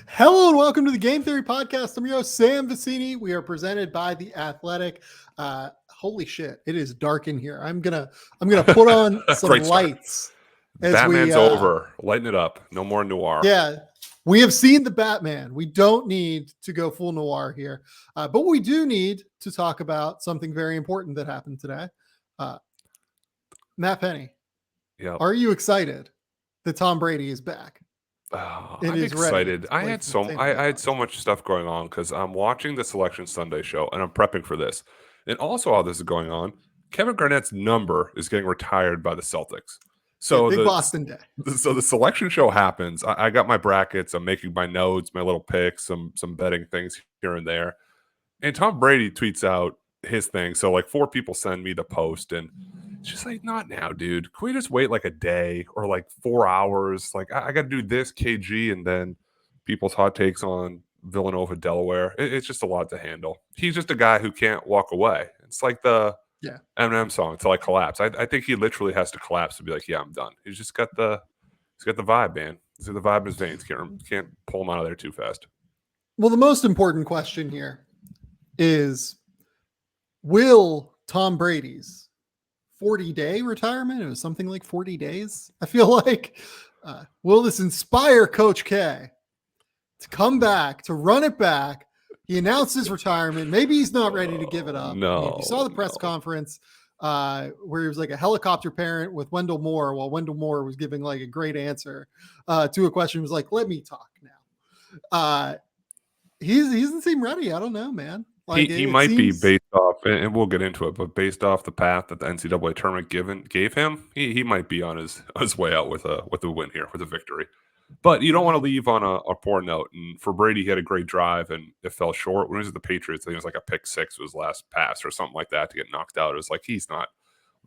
Hello and welcome to the Game Theory Podcast. I'm your host, Sam Vecenie. We are presented by The Athletic. Holy shit, it is dark in here. I'm gonna put on some lights as Batman's over. Lighten it up. No more noir. Yeah, we have seen the Batman. We don't need to go full noir here, but we do need to talk about something very important that happened today. Matt Pennie, are you excited that Tom Brady is back? Oh, I'm excited. I had so much stuff going on because I'm watching the Selection Sunday show and I'm prepping for this. And also, while this is going on, Kevin Garnett's number is getting retired by the Celtics. So big Boston day. So the selection show happens. I got my brackets. I'm making my notes, my little picks, some betting things here and there. And Tom Brady tweets out his thing. So like 4 people send me the post and it's just like, not now, dude. Can we just wait like a day or like 4 hours? Like I got to do this KG and then people's hot takes on Villanova, Delaware. It's just a lot to handle. He's just a guy who can't walk away. It's like the Eminem song until I collapse. I think he literally has to collapse to be like, yeah, I'm done. He's got the vibe, man. He's got the vibe in his veins. Can't pull him out of there too fast. Well, the most important question here is, will Tom Brady's 40-day retirement, it was something like 40 days, I feel like, will this inspire Coach K to come back, to run it back? He announced his retirement. Maybe he's not ready to give it up. No, you saw the press conference where he was like a helicopter parent with Wendell Moore, while Wendell Moore was giving like a great answer to a question. He was like, let me talk now. He doesn't seem ready. I don't know, man. Like he might be based off, and we'll get into it, but based off the path that the NCAA tournament gave him, he might be on his way out with a win here, with a victory. But you don't want to leave on a poor note. And for Brady, he had a great drive, and it fell short. When he was at the Patriots, I think it was like a pick 6 was his last pass or something like that to get knocked out. It was like he's not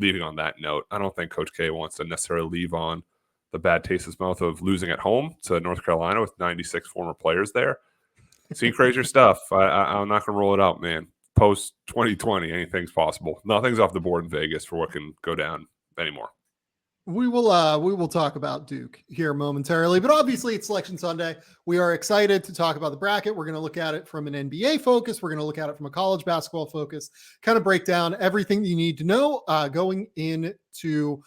leaving on that note. I don't think Coach K wants to necessarily leave on the bad taste in his mouth of losing at home to North Carolina with 96 former players there. See crazier stuff. I'm not going to roll it out, man. Post 2020, anything's possible. Nothing's off the board in Vegas for what can go down anymore. We will talk about Duke here momentarily, but obviously it's Selection Sunday. We are excited to talk about the bracket. We're going to look at it from an NBA focus. We're going to look at it from a college basketball focus, kind of break down everything that you need to know going into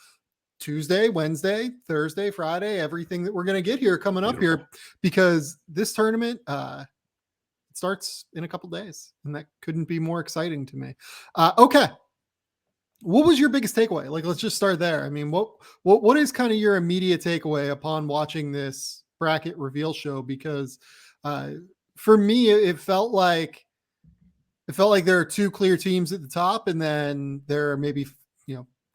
Tuesday, Wednesday, Thursday, Friday, everything that we're going to get here coming up here, because this tournament starts in a couple days, and that couldn't be more exciting to me. Okay. What was your biggest takeaway? Like, let's just start there. I mean, what is kind of your immediate takeaway upon watching this bracket reveal show? Because for me, it felt like there are 2 clear teams at the top, and then there are maybe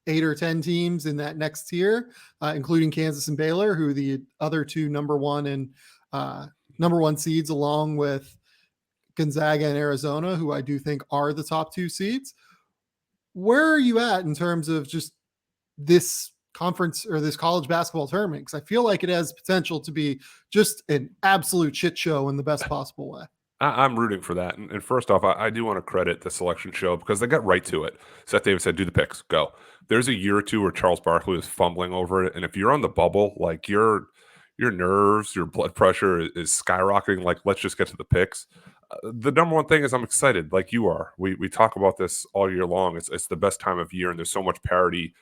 8 or 10 teams in that next tier, including Kansas and Baylor, who are the other 2 number 1 seeds, along with Gonzaga and Arizona, who I do think are the top 2 seeds. Where are you at in terms of just this conference or this college basketball tournament? Because I feel like it has potential to be just an absolute shit show in the best possible way. I'm rooting for that. And first off, I do want to credit the selection show because they got right to it. Seth Davis said, do the picks, go. There's a year or 2 where Charles Barkley was fumbling over it. And if you're on the bubble, like your nerves, your blood pressure is skyrocketing. Like, let's just get to the picks. The number one thing is I'm excited, like you are. We talk about this all year long. It's the best time of year, and there's so much parity,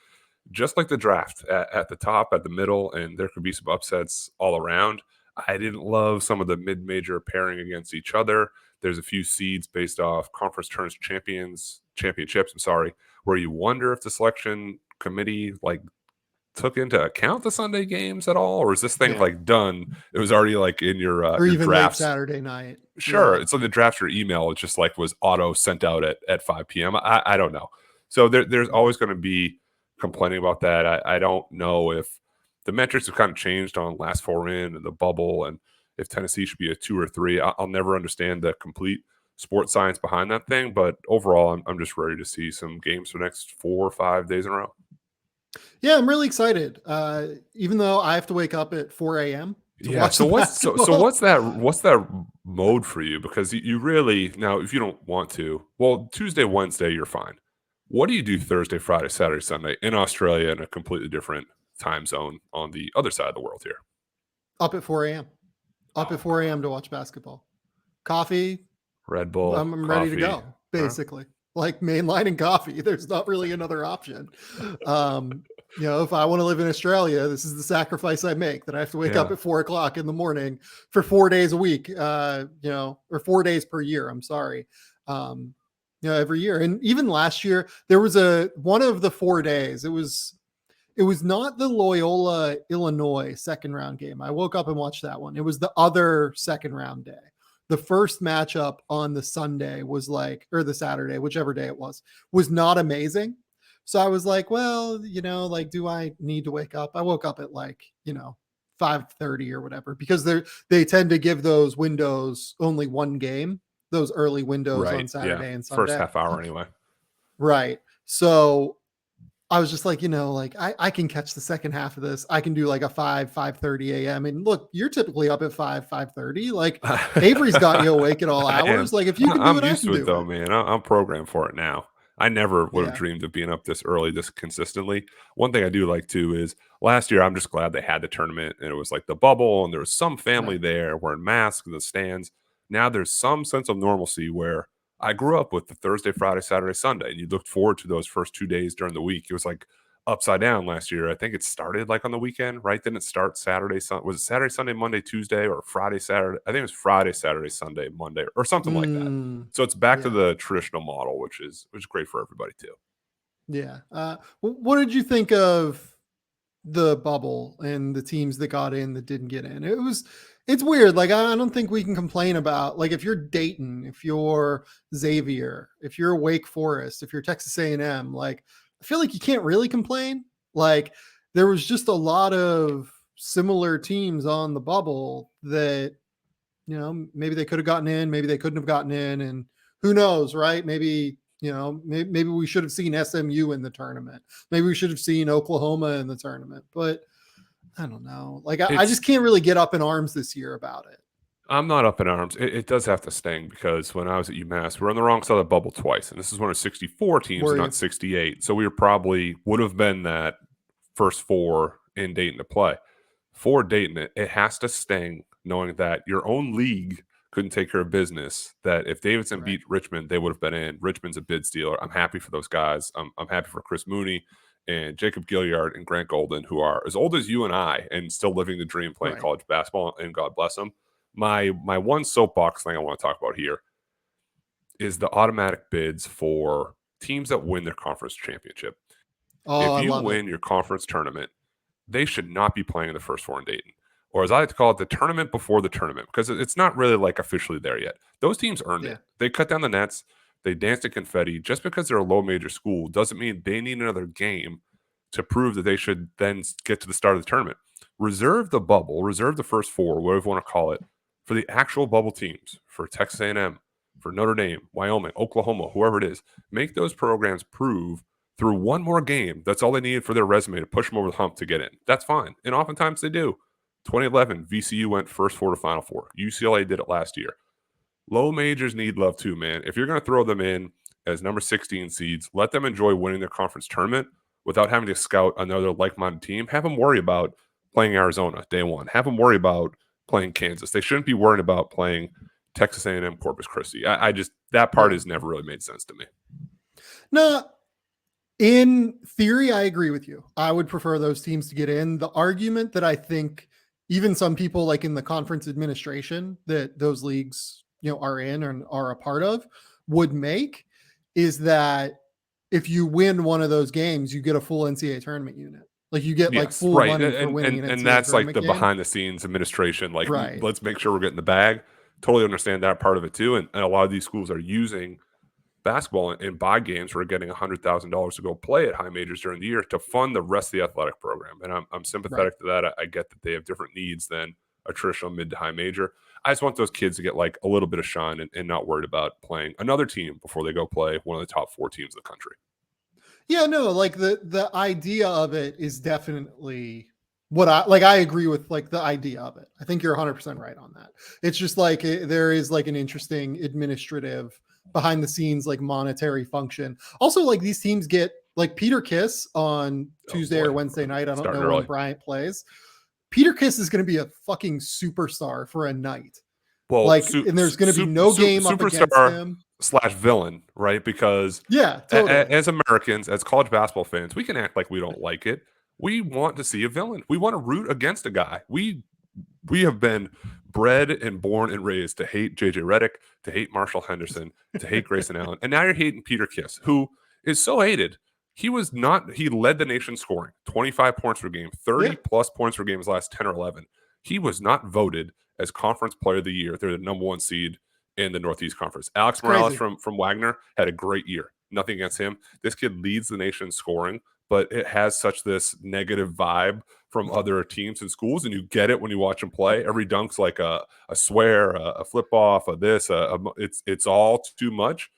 just like the draft at the top, at the middle, and there could be some upsets all around. I didn't love some of the mid-major pairing against each other. There's a few seeds based off conference tournaments championships, where you wonder if the selection committee took into account the Sunday games at all, or is this thing done? It was already in your or even drafts. Late Saturday night. Sure. Yeah. It's like the draft or email. It just was auto sent out at 5 p.m. I don't know. So there's always going to be complaining about that. I don't know if the metrics have kind of changed on last 4 in and the bubble, and if Tennessee should be a 2 or 3. I'll never understand the complete sports science behind that thing. But overall, I'm just ready to see some games for the next 4 or 5 days in a row. Yeah, I'm really excited. Even though I have to wake up at 4 a.m. Yeah. So what's that mode for you? Because you really, now if you don't want to, well, Tuesday, Wednesday, you're fine. What do you do Thursday, Friday, Saturday, Sunday in Australia in a completely different time zone on the other side of the world here? Up at 4 a.m. Up at 4 a.m. to watch basketball. Coffee, Red Bull, I'm ready to coffee. go, basically. Like mainline and coffee. There's not really another option. If I want to live in Australia, this is the sacrifice I make, that I have to wake up at 4 o'clock in the morning for 4 days a week, or 4 days per year. I'm sorry. Every year. And even last year, there was one of the 4 days. It was not the Loyola, Illinois second round game. I woke up and watched that one. It was the other second round day. The first matchup on the Sunday was or the Saturday, whichever day it was not amazing. So I was like, well, do I need to wake up? I woke up at 5:30 or whatever, because they tend to give those windows only one game, those early windows on Saturday and Sunday. First half hour anyway. Right. So I was just like, I can catch the second half of this. I can do like a 5:30 a.m. And look, you're typically up at 5:30. Like Avery's got you awake at all hours. Like if you can do it, I'm used to it though, man. I'm programmed for it now. I never would have dreamed of being up this early, this consistently. One thing I do like too is last year, I'm just glad they had the tournament and it was like the bubble and there was some family there wearing masks in the stands. Now there's some sense of normalcy where I grew up with the Thursday, Friday, Saturday, Sunday, and you looked forward to those first 2 days during the week. It was like upside down last year. I think it started like on the weekend, right? Didn't it start Saturday, was it Saturday, Sunday, Monday, Tuesday, or Friday, Saturday? I think it was Friday, Saturday, Sunday, Monday, or something like that. So it's back to the traditional model, which is great for everybody too. Yeah. What did you think of the bubble and the teams that got in that didn't get in? It's weird. Like, I don't think we can complain about, like, if you're Dayton, if you're Xavier, if you're Wake Forest, if you're Texas A&M, like, I feel like you can't really complain. Like, there was just a lot of similar teams on the bubble that, maybe they could have gotten in, maybe they couldn't have gotten in, and who knows, right? Maybe we should have seen SMU in the tournament. Maybe we should have seen Oklahoma in the tournament, but I don't know. Like, I just can't really get up in arms this year about it. I'm not up in arms. It does have to sting, because when I was at UMass, we're on the wrong side of the bubble twice. And this is one of 64 teams, not 68. So we would have been that first 4 in Dayton to play. For Dayton, it has to sting knowing that your own league couldn't take care of business, that if Davidson beat Richmond, they would have been in. Richmond's a bid stealer. I'm happy for those guys. I'm happy for Chris Mooney and Jacob Gilliard and Grant Golden, who are as old as you and I and still living the dream playing college basketball, and God bless them. My one soapbox thing I want to talk about here is the automatic bids for teams that win their conference championship. If you win your conference tournament, they should not be playing in the first 4 in Dayton. Or as I like to call it, the tournament before the tournament, because it's not really like officially there yet. Those teams earned it. They cut down the nets. They danced at confetti. Just because they're a low major school doesn't mean they need another game to prove that they should then get to the start of the tournament. Reserve the bubble, reserve the first 4, whatever you want to call it, for the actual bubble teams, for Texas A&M, for Notre Dame, Wyoming, Oklahoma, whoever it is. Make those programs prove through one more game. That's all they needed for their resume to push them over the hump to get in. That's fine. And oftentimes they do. 2011, VCU went first 4 to Final Four. UCLA did it last year. Low majors need love too, man. If you're going to throw them in as number 16 seeds, let them enjoy winning their conference tournament without having to scout another like-minded team. Have them worry about playing Arizona day one. Have them worry about playing Kansas. They shouldn't be worried about playing Texas A&M, Corpus Christi. I just, that part has never really made sense to me. No, in theory, I agree with you. I would prefer those teams to get in. The argument that I think even some people like in the conference administration that those leagues, are in and are a part of would make is that if you win one of those games, you get a full NCAA tournament unit. Like you get like full money for winning an NCAA and that's like the game. Behind the scenes administration. Like, let's make sure we're getting the bag. Totally understand that part of it too. And a lot of these schools are using basketball in buy games where getting $100,000 to go play at high majors during the year to fund the rest of the athletic program. And I'm sympathetic to that. I get that they have different needs than a traditional mid to high major. I just want those kids to get like a little bit of shine and not worried about playing another team before they go play one of the top 4 teams in the country. Yeah, no, like the idea of it is definitely what I agree with, like the idea of it. I think you're 100% right on that. It's just like there is like an interesting administrative behind the scenes, like monetary function. Also, like these teams get like Peter Kiss on Tuesday or Wednesday night. I don't know when Bryant plays. Peter Kiss is going to be a fucking superstar for a night. Well, like, and there's going to be no game up against him. / villain, right? Because totally. As Americans, as college basketball fans, we can act like we don't like it. We want to see a villain. We want to root against a guy. We have been bred and born and raised to hate JJ Redick, to hate Marshall Henderson, to hate Grayson Allen, and now you're hating Peter Kiss, who is so hated. He led the nation scoring 25 points per game, 30 plus points per game his last 10 or 11. He was not voted as Conference Player of the Year. They're the number 1 seed in the Northeast Conference. Alex Morales from Wagner had a great year. Nothing against him. This kid leads the nation in scoring, but it has such this negative vibe from other teams and schools, and you get it when you watch him play. Every dunk's like a swear, a flip off, it's all too much.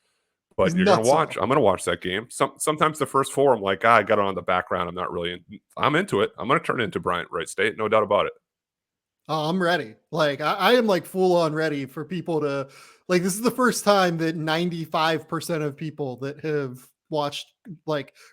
But you're gonna watch. I'm gonna watch that game. Sometimes the first 4, I'm like, I got it on the background. I'm not really. I'm into it. I'm gonna turn it into Bryant Wright State, no doubt about it. Oh, I'm ready. Like I am like full on ready for people to like. This is the first time that 95% of people that have watched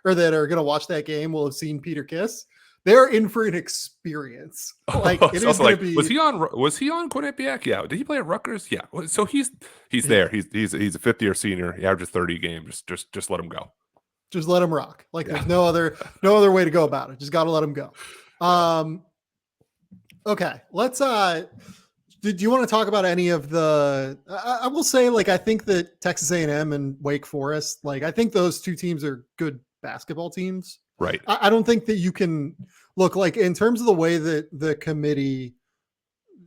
or that are gonna watch that game will have seen Peter Kiss. They're in for an experience. Like it is going to be. Was he on Quinnipiac? Yeah. Did he play at Rutgers? Yeah. So he's there. He's a 5th-year senior. He averages 30 games. Just let him go. Just let him rock. Like there's no other way to go about it. Just got to let him go. Okay. Let's do you want to talk about any of the I will say, like, I think that Texas A&M and Wake Forest, like, I think those 2 teams are good basketball teams. Right. I don't think that you can look like in terms of the way that the committee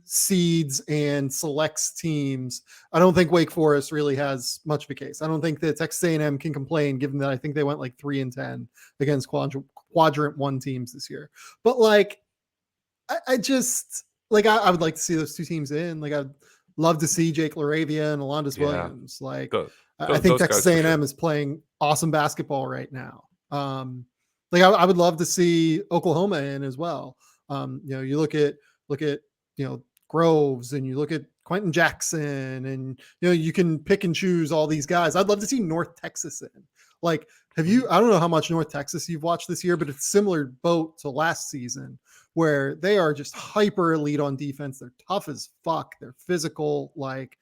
seeds and selects teams. I don't think Wake Forest really has much of a case. I don't think that Texas A&M can complain, given that I think they went like 3-10 against quadrant 1 teams this year. But like, I just like, I would like to see those 2 teams in. Like, I'd love to see Jake LaRavia and Alondas Williams. Like, I think Texas A&M is playing awesome basketball right now. Like I would love to see Oklahoma in as well. You look at Groves, and you look at Quentin Jackson, and you can pick and choose all these guys. I'd love to see North Texas in. Like, I don't know how much North Texas you've watched this year, but it's similar boat to last season, where they are just hyper elite on defense. They're tough as fuck. They're physical. Like,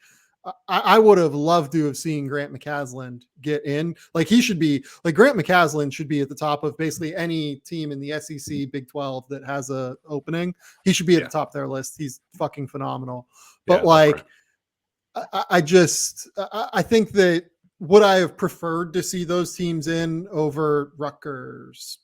I would have loved to have seen Grant McCasland get in. Like, he should be like Grant McCasland should be at the top of basically any team in the SEC Big 12 that has a opening. He should be at the top of their list. He's fucking phenomenal. But I think that would I have preferred to see those teams in over Rutgers,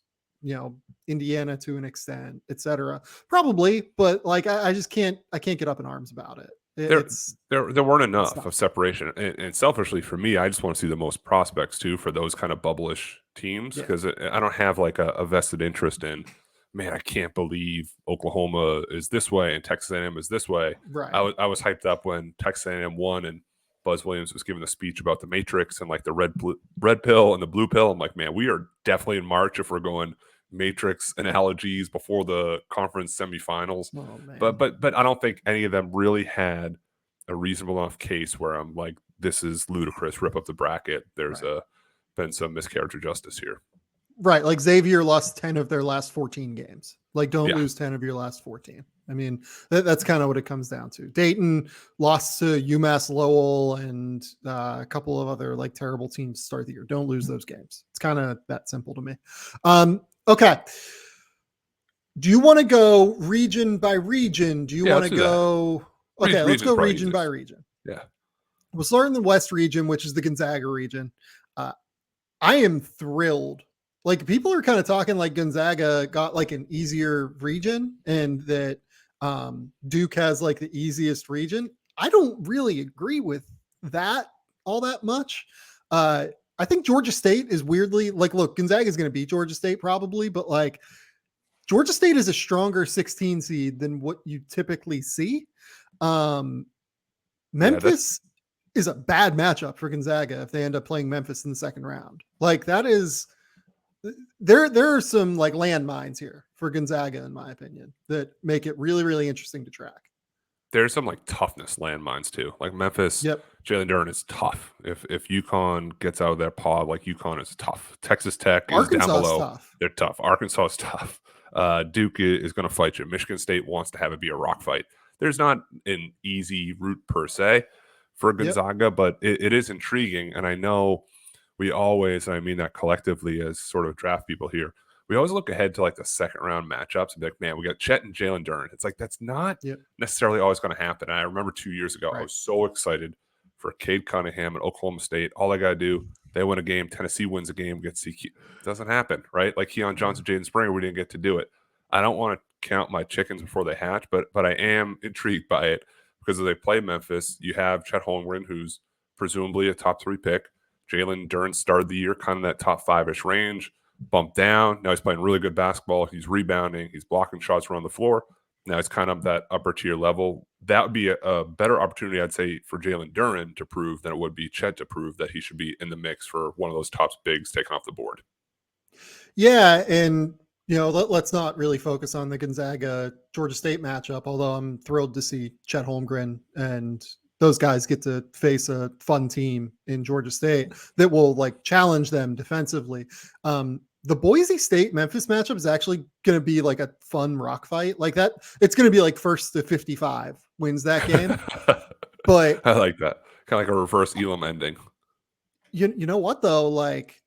Indiana to an extent, etc. Probably, but like I can't get up in arms about it. There weren't enough of separation, and selfishly for me, I just want to see the most prospects too for those kind of bubblish teams, because I don't have like a vested interest in. Man, I can't believe Oklahoma is this way and Texas A&M is this way. Right. I was hyped up when Texas A&M won and Buzz Williams was giving a speech about the Matrix and like the red pill and the blue pill. I'm like, man, we are definitely in March if we're going Matrix analogies before the conference semifinals. But I don't think any of them really had a reasonable enough case where I'm like, this is ludicrous, rip up the bracket. There's been some miscarriage of justice here. Right. Like Xavier lost 10 of their last 14 games. Like, don't lose 10 of your last 14. I mean, that's kind of what it comes down to. Dayton lost to UMass Lowell and a couple of other like terrible teams to start the year. Don't lose those games. It's kind of that simple to me. Okay. Do you want to go region by region? Do you want to go? Okay, let's go region by region. Yeah. We'll start in the West region, which is the Gonzaga region. I am thrilled. Like, people are kind of talking like Gonzaga got like an easier region and that Duke has like the easiest region. I don't really agree with that all that much. I think Georgia State is weirdly like, look, Gonzaga is going to beat Georgia State probably, but like Georgia State is a stronger 16 seed than what you typically see. Memphis is a bad matchup for Gonzaga if they end up playing Memphis in the second round. Like, that is, there are some like landmines here for Gonzaga, in my opinion, that make it really, really interesting to track. There's some like toughness landmines too. Like Memphis, Jalen Duren is tough. If UConn gets out of their pod, like UConn is tough. Texas Tech is down below. They're tough. Arkansas is tough. Duke is going to fight you. Michigan State wants to have it be a rock fight. There's not an easy route per se for Gonzaga, but it is intriguing. And I know we always, and I mean that collectively as sort of draft people here, we always look ahead to like the second round matchups and be like, man, we got Chet and Jalen Duren. It's like, that's not necessarily always going to happen. And I remember 2 years ago, I was so excited for Cade Cunningham at Oklahoma State. All they got to do, they win a game. Tennessee wins a game against CQ. Doesn't happen, right? Like Keon Johnson, Jaden Springer, we didn't get to do it. I don't want to count my chickens before they hatch, but I am intrigued by it because as they play Memphis, you have Chet Holmgren, who's presumably a top 3 pick. Jalen Duren started the year kind of that top 5-ish range, bumped down. Now he's playing really good basketball. He's rebounding. He's blocking shots around the floor. Now it's kind of that upper tier level. That would be a better opportunity, I'd say, for Jalen Duren to prove than it would be Chet to prove that he should be in the mix for one of those top bigs taken off the board. Yeah, and let's not really focus on the Gonzaga Georgia State matchup, although I'm thrilled to see Chet Holmgren and those guys get to face a fun team in Georgia State that will like challenge them defensively. The Boise State Memphis matchup is actually going to be like a fun rock fight like that. It's going to be like first to 55 wins that game. But I like that. Kind of like a reverse Elam ending. You know what though? Like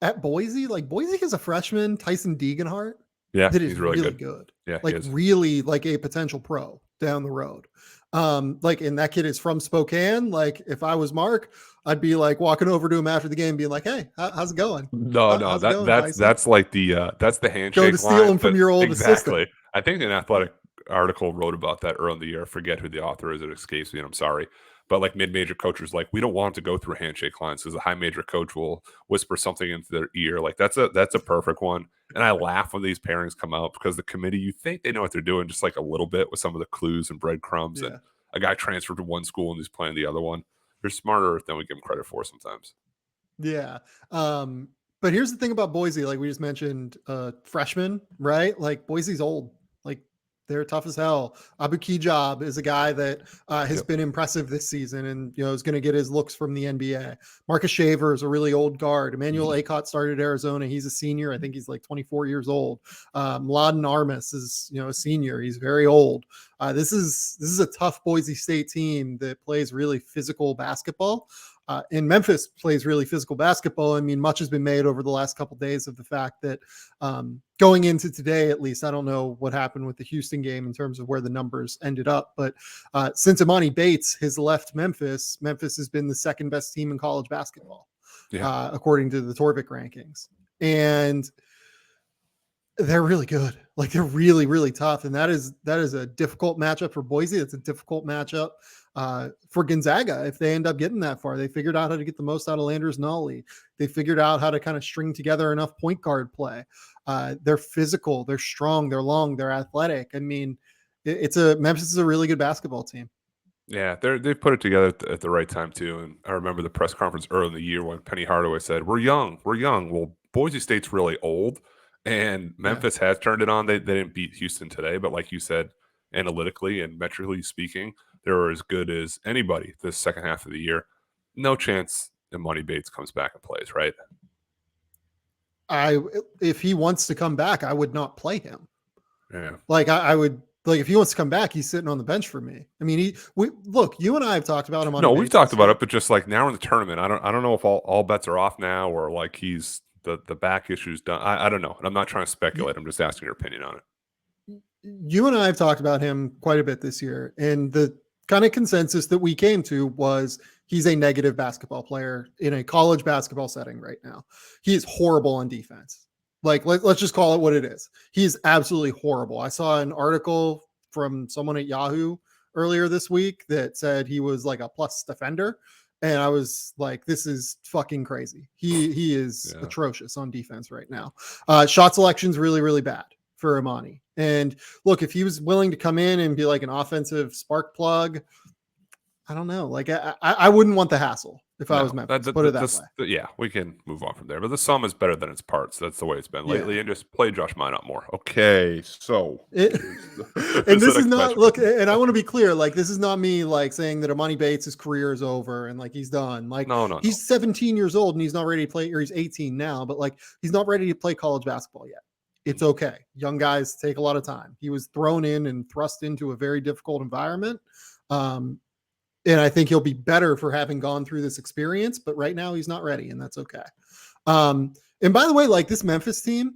at Boise, like Boise has a freshman, Tyson Degenhart. Yeah, that is he's really good. Yeah, like really like a potential pro down the road. Like, and that kid is from Spokane. Like if I was Mark, I'd be like walking over to him after the game being like, hey, how's it going? That's like that's the handshake go to steal him from your old assistant. I think an athletic article wrote about that early in the year. I forget who the author is. It escapes me, and I'm sorry. But like mid-major coaches, like we don't want to go through handshake lines because the high major coach will whisper something into their ear. Like that's a perfect one. And I laugh when these pairings come out because the committee, you think they know what they're doing, just like a little bit with some of the clues and breadcrumbs. Yeah. And a guy transferred to one school and he's playing the other one. They're smarter than we give them credit for sometimes. Yeah. But here's the thing about Boise, like we just mentioned, freshman, right? Like Boise's old. Like they're tough as hell. Abu Kijab is a guy that has been impressive this season and, is going to get his looks from the NBA. Marcus Shaver is a really old guard. Emmanuel Acott started at Arizona. He's a senior. I think he's like 24 years old. Mladen Armas is, a senior. He's very old. This is a tough Boise State team that plays really physical basketball. And Memphis plays really physical basketball. I mean, much has been made over the last couple of days of the fact that going into today, at least, I don't know what happened with the Houston game in terms of where the numbers ended up. But since Imani Bates has left Memphis, Memphis has been the second best team in college basketball, according to the Torvik rankings. And they're really good. Like they're really, really tough. And that is a difficult matchup for Boise. It's a difficult matchup for Gonzaga. If they end up getting that far, they figured out how to get the most out of Landers Nolly. They figured out how to kind of string together enough point guard play. They're physical, they're strong, they're long, they're athletic. I mean, Memphis is a really good basketball team. Yeah, they put it together at the right time too. And I remember the press conference early in the year when Penny Hardaway said, we're young. Well, Boise State's really old. And Memphis has turned it on. They didn't beat Houston today, but like you said, analytically and metrically speaking, they're as good as anybody this second half of the year. No chance Imani Bates comes back and plays, right? If he wants to come back, I would not play him. Yeah. Like I would, like if he wants to come back, he's sitting on the bench for me. I mean, look, you and I have talked about him. No, we've talked about it, but just like now in the tournament, I don't know if all bets are off now or like he's the back issue's done. I don't know. And I'm not trying to speculate. I'm just asking your opinion on it. You and I have talked about him quite a bit this year. And the kind of consensus that we came to was he's a negative basketball player in a college basketball setting right now. He is horrible on defense. Like, let's just call it what it is. He's absolutely horrible. I saw an article from someone at Yahoo earlier this week that said he was like a plus defender. And I was like, this is fucking crazy. He is atrocious on defense right now. Shot selection's really, really bad for Imani. And look, if he was willing to come in and be like an offensive spark plug, I don't know. Like I wouldn't want the hassle if I was Memphis. Put it that way. Yeah, we can move on from there. But the sum is better than its parts. That's the way it's been lately. And just play Josh Minot more. Okay, so and this is not look. And I want to be clear. Like this is not me like saying that Imani Bates' career is over and like he's done. Like he's 17 years old and he's not ready to play. Or he's 18 now, but like he's not ready to play college basketball yet. It's okay. Young guys take a lot of time. He was thrown in and thrust into a very difficult environment. And I think he'll be better for having gone through this experience, but right now he's not ready, and that's okay. And by the way, like this Memphis team,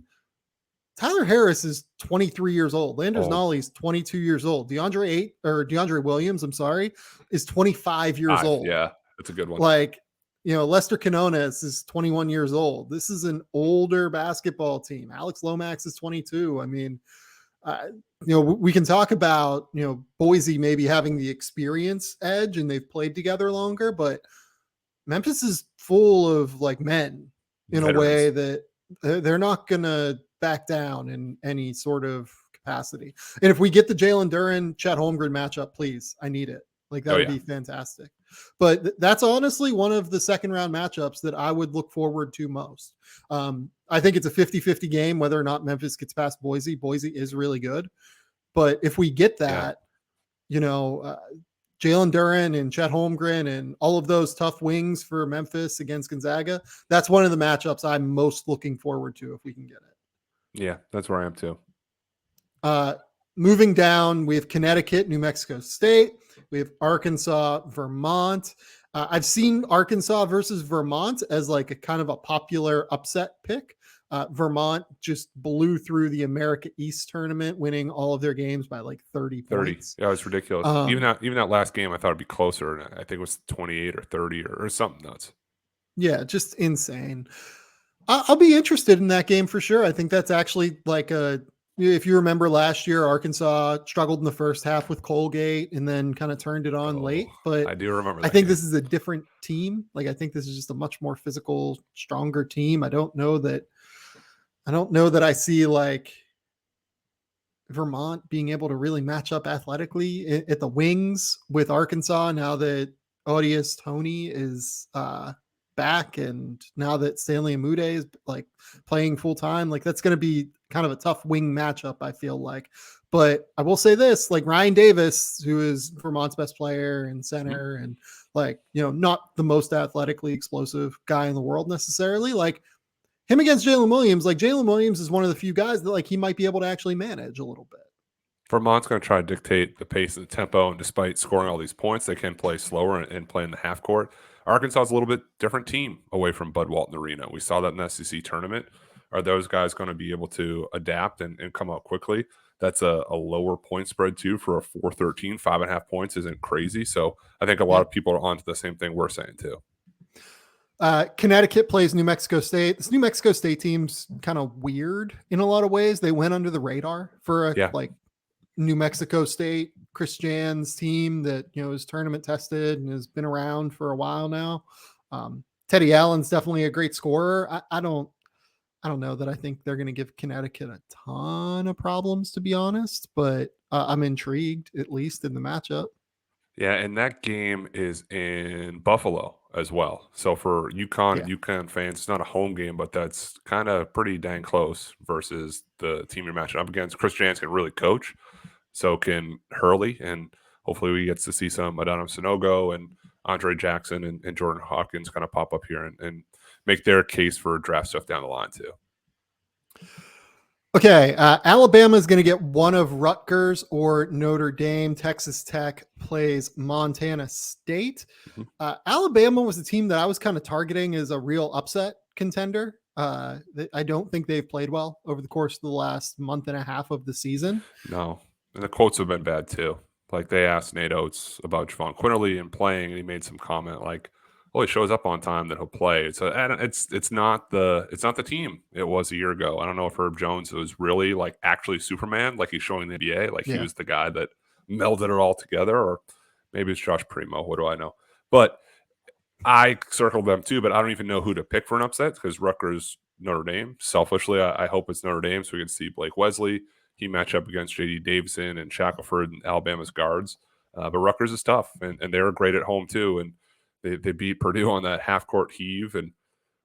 Tyler Harris is 23 years old. Landers Nolly is 22 years old. DeAndre Williams, I'm sorry, is 25 years old. Yeah, that's a good one. Like, Lester Quinones is 21 years old. This is an older basketball team. Alex Lomax is 22. I mean, we can talk about, Boise maybe having the experience edge and they've played together longer, but Memphis is full of like men in a way that they're not going to back down in any sort of capacity. And if we get the Jalen Duren, Chet Holmgren matchup, please, I need it. Like that would be fantastic. But that's honestly one of the second round matchups that I would look forward to most. I think it's a 50-50 game, whether or not Memphis gets past Boise. Boise is really good. But if we get that, Jalen Duren and Chet Holmgren and all of those tough wings for Memphis against Gonzaga, that's one of the matchups I'm most looking forward to if we can get it. Yeah, that's where I am too. Moving down, we have Connecticut, New Mexico State. We have Arkansas, Vermont. I've seen Arkansas versus Vermont as like a kind of a popular upset pick. Vermont just blew through the America East tournament, winning all of their games by like 30 points. Yeah, it was ridiculous. Even that last game, I thought it'd be closer. I think it was 28 or 30 or something nuts. Yeah, just insane. I'll be interested in that game for sure. I think that's actually like if you remember last year, Arkansas struggled in the first half with Colgate and then kind of turned it on late. But I do remember that I think game. This is a different team. Like I think this is just a much more physical, stronger team. I don't know that I see like Vermont being able to really match up athletically at the wings with Arkansas now that Odious Toney is back, and now that Stanley Amude is like playing full time, like that's going to be kind of a tough wing matchup, I feel like. But I will say this, like Ryan Davis, who is Vermont's best player and center, and like, not the most athletically explosive guy in the world necessarily, like him against Jalen Williams, like Jalen Williams is one of the few guys that like he might be able to actually manage a little bit. Vermont's going to try to dictate the pace and the tempo, and despite scoring all these points, they can play slower and play in the half court. Arkansas is a little bit different team away from Bud Walton Arena. We saw that in the SEC tournament. Are those guys going to be able to adapt and come out quickly? That's a lower point spread too for a 4-13, 5.5 points isn't crazy. So I think a lot of people are onto the same thing we're saying too. Connecticut plays New Mexico State. This New Mexico State team's kind of weird in a lot of ways. They went under the radar for like New Mexico State Chris Jan's team that is tournament tested and has been around for a while now. Teddy Allen's definitely a great scorer. I don't know that I think they're going to give Connecticut a ton of problems, to be honest, but I'm intrigued at least in the matchup. Yeah, and that game is in Buffalo as well. So for UConn and UConn fans, it's not a home game, but that's kind of pretty dang close versus the team you're matching up against. Chris Jans can really coach, so can Hurley, and hopefully we get to see some Adonam Sanogo and Andre Jackson and Jordan Hawkins kind of pop up here and make their case for draft stuff down the line too. Okay, Alabama is going to get one of Rutgers or Notre Dame. Texas Tech plays Montana State. Alabama was a team that I was kind of targeting as a real upset contender. I don't think they've played well over the course of the last month and a half of the season. No, and the quotes have been bad too. Like they asked Nate Oates about Javon Quinterly and playing, and he made some comment like, "Well, he shows up on time, that he'll play." So it's not the team it was a year ago. I don't know if Herb Jones was really like actually Superman, like he's showing the NBA, like he was the guy that melded it all together, or maybe it's Josh Primo. What do I know? But I circled them too, but I don't even know who to pick for an upset because Rutgers, Notre Dame. Selfishly, I hope it's Notre Dame so we can see Blake Wesley. He match up against J.D. Davison and Shackelford and Alabama's guards. But Rutgers is tough, and they're great at home too. And they beat Purdue on that half-court heave, and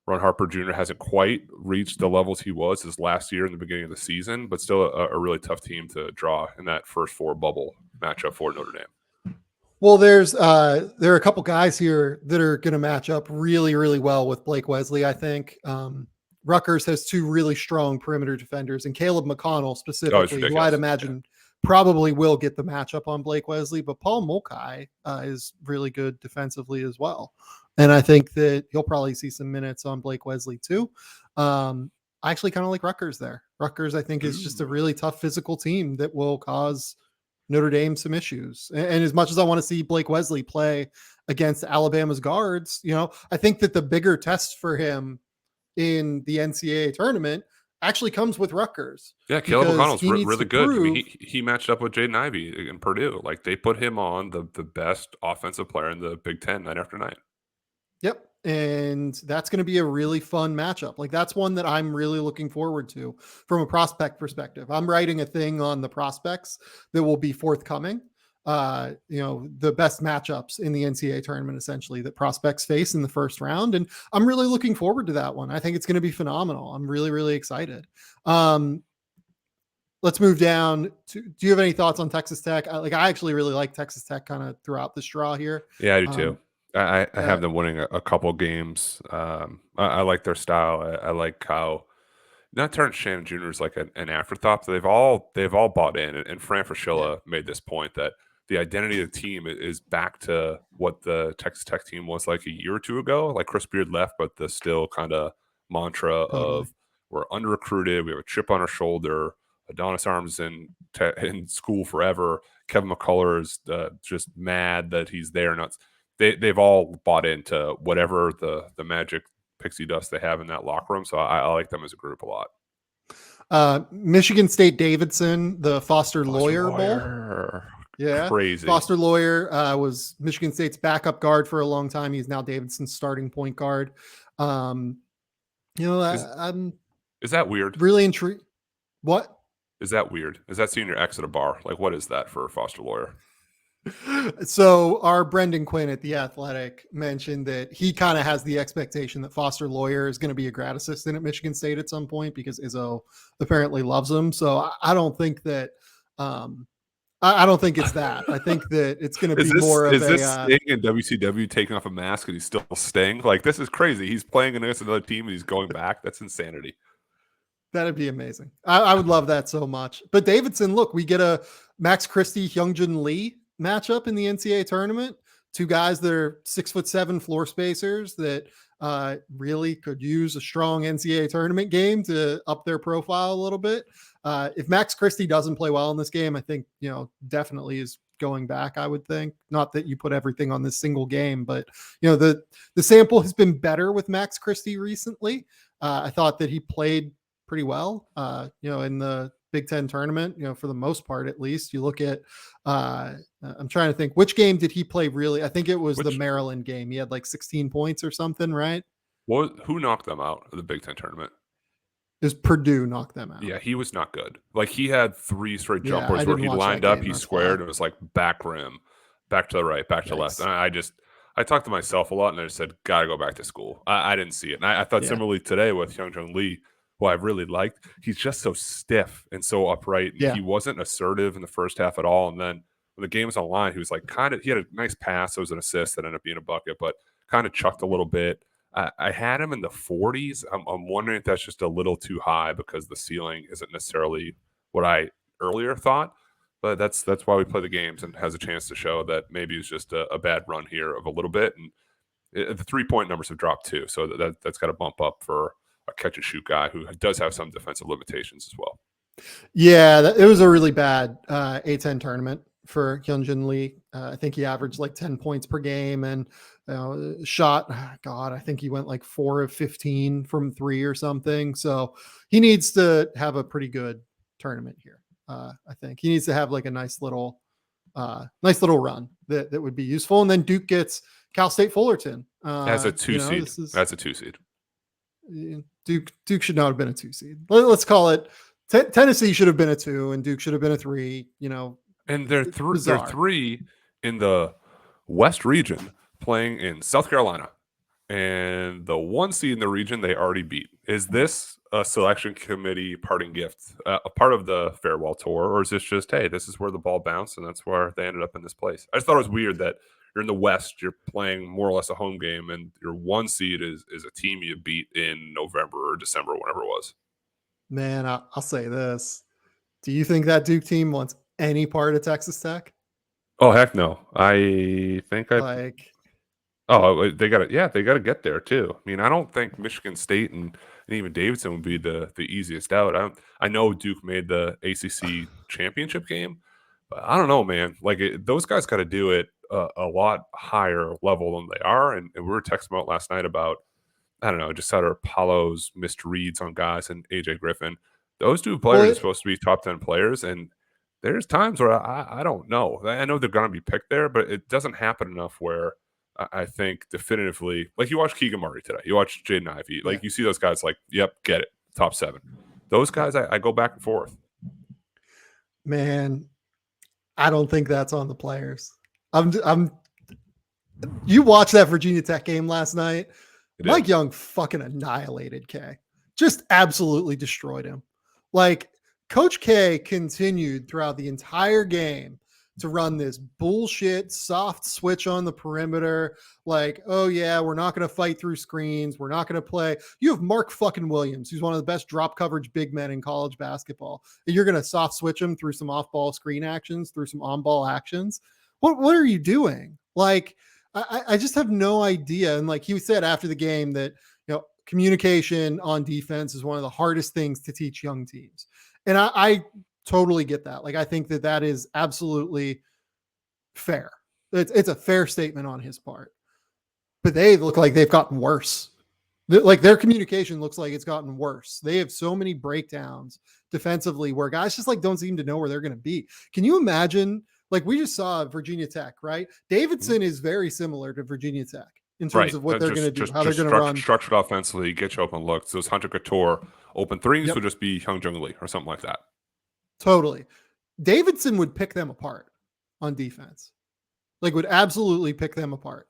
Ron Harper Jr. hasn't quite reached the levels he was his last year in the beginning of the season, but still a really tough team to draw in that first four bubble matchup for Notre Dame. Well, there are a couple guys here that are going to match up really, really well with Blake Wesley, I think. Rutgers has two really strong perimeter defenders, and Caleb McConnell specifically, who I'd imagine probably will get the matchup on Blake Wesley, but Paul Mulcahy is really good defensively as well. And I think that he'll probably see some minutes on Blake Wesley too. I actually kind of like Rutgers there. Rutgers, I think, is just a really tough physical team that will cause Notre Dame some issues. And as much as I want to see Blake Wesley play against Alabama's guards, you know, I think that the bigger test for him in the NCAA tournament actually comes with Rutgers. Yeah, Caleb McConnell's really good. I mean, he matched up with Jaden Ivey in Purdue. Like, they put him on the best offensive player in the Big Ten night after night. Yep. And that's going to be a really fun matchup. Like, that's one that I'm really looking forward to from a prospect perspective. I'm writing a thing on the prospects that will be forthcoming. You know, the best matchups in the NCAA tournament, essentially, that prospects face in the first round. And I'm really looking forward to that one. I think it's going to be phenomenal. I'm really, really excited. Let's move down to, do you have any thoughts on Texas Tech? I actually really like Texas Tech kind of throughout this draw here. Yeah, I do too. I have them winning a couple games. I like their style. I like how not Terrence Shannon Jr. is like an afterthought. But they've all bought in, and Fran Fraschilla made this point that the identity of the team is back to what the Texas Tech team was like a year or two ago. Like, Chris Beard left, but the still kind of mantra of we're under recruited, we have a chip on our shoulder. Adonis Arms in school forever. Kevin McCullough is just mad that he's there. They've all bought into whatever the magic pixie dust they have in that locker room. So I like them as a group a lot. Michigan State Davidson, the Foster Lawyer Bowl. Yeah, crazy. Foster Lawyer was Michigan State's backup guard for a long time. He's now Davidson's starting point guard. You know, is that weird? Really intrigued. What? Is that weird? Is that seeing your ex at a bar? Like, what is that for a Foster Lawyer? So our Brendan Quinn at The Athletic mentioned that he kind of has the expectation that Foster Lawyer is going to be a grad assistant at Michigan State at some point because Izzo apparently loves him. So I don't think that I don't think it's that. I think that it's going to be more of a... Is this Sting in WCW taking off a mask and he's still Sting? Like, this is crazy. He's playing against another team and he's going back. That's insanity. That'd be amazing. I would love that so much. But Davidson, look, we get a Max Christie, Hyungjin Lee matchup in the NCAA tournament. Two guys that are 6'7" floor spacers that really could use a strong NCAA tournament game to up their profile a little bit. If Max Christie doesn't play well in this game, I think, you know, definitely is going back, I would think. Not that you put everything on this single game, but, you know, the sample has been better with Max Christie recently. I thought that he played pretty well, you know, in the Big Ten tournament, you know, for the most part, at least. You look at, I'm trying to think, which game did he play really? I think it was the Maryland game. He had like 16 points or something, right? Who knocked them out of the Big Ten tournament? It was Purdue knocked them out. Yeah, he was not good. Like, he had 3 straight jumpers where he lined up, he squared, and it was like back rim, back to the right, back to the left. And I talked to myself a lot, and I just said, gotta go back to school. I didn't see it. And I thought similarly today with Hyungjin Lee, who I really liked, he's just so stiff and so upright. Yeah. He wasn't assertive in the first half at all. And then when the game was on the line, he was like he had a nice pass. It was an assist that ended up being a bucket, but kind of chucked a little bit. I had him in the 40s. I'm wondering if that's just a little too high because the ceiling isn't necessarily what I earlier thought. But that's why we play the games and has a chance to show that maybe it's just a bad run here of a little bit. And the 3-point numbers have dropped too. So that's got to bump up for a catch and shoot guy who does have some defensive limitations as well. Yeah, it was a really bad A10 tournament for Hyungjin Lee. I think he averaged like 10 points per game and shot, I think he went like 4 of 15 from 3 or something. So he needs to have a pretty good tournament here. I think he needs to have like a nice little run that would be useful. And then Duke gets Cal State Fullerton as a 2 seed. That's a 2 seed. Duke should not have been a 2 seed. Let's call it Tennessee should have been a 2 and Duke should have been a 3, you know. And they're 3 in the West region playing in South Carolina. And the 1 seed in the region they already beat. Is this a selection committee parting gift, a part of the farewell tour, or is this just, hey, this is where the ball bounced and that's where they ended up in this place? I just thought it was weird that in the West, you're playing more or less a home game, and your 1 seed is a team you beat in November or December, whenever it was. Man, I'll say this. Do you think that Duke team wants any part of Texas Tech? Oh, heck no. I think Like, Oh, they got to, yeah, they got to get there too. I mean, I don't think Michigan State and even Davidson would be the easiest out. I know Duke made the ACC championship game, but I don't know, man. Like those guys got to do it a lot higher level than they are. And we were texting about last night about, I don't know, just out of Paulo's missed reads on guys and AJ Griffin. Those two players are supposed to be top 10 players, and there's times where I don't know. I know they're going to be picked there, but it doesn't happen enough where I think definitively, like you watch Keegan Murray today, you watch Jaden Ivey, like you see those guys like, yep, get it, top 7. Those guys, I go back and forth. Man, I don't think that's on the players. You watched that Virginia Tech game last night. Mike Young fucking annihilated K. Just absolutely destroyed him. Like, Coach K continued throughout the entire game to run this bullshit soft switch on the perimeter. Like, oh yeah, we're not going to fight through screens. We're not going to play. You have Mark fucking Williams, who's one of the best drop coverage big men in college basketball. And you're going to soft switch him through some off-ball screen actions, through some on-ball actions. What are you doing? Like, I just have no idea. And like he said after the game that, communication on defense is one of the hardest things to teach young teams. And I totally get that. Like, I think that is absolutely fair. It's a fair statement on his part, but they look like they've gotten worse. Like, their communication looks like it's gotten worse. They have so many breakdowns defensively where guys just like don't seem to know where they're going to be. Can you imagine? Like, we just saw Virginia Tech, right? Davidson is very similar to Virginia Tech in terms of what they're going to do, how they're going to run. Structured offensively, get you open looks. Those Hunter Couture open threes would just be Hyung Jung Lee or something like that. Totally. Davidson would pick them apart on defense. Like, would absolutely pick them apart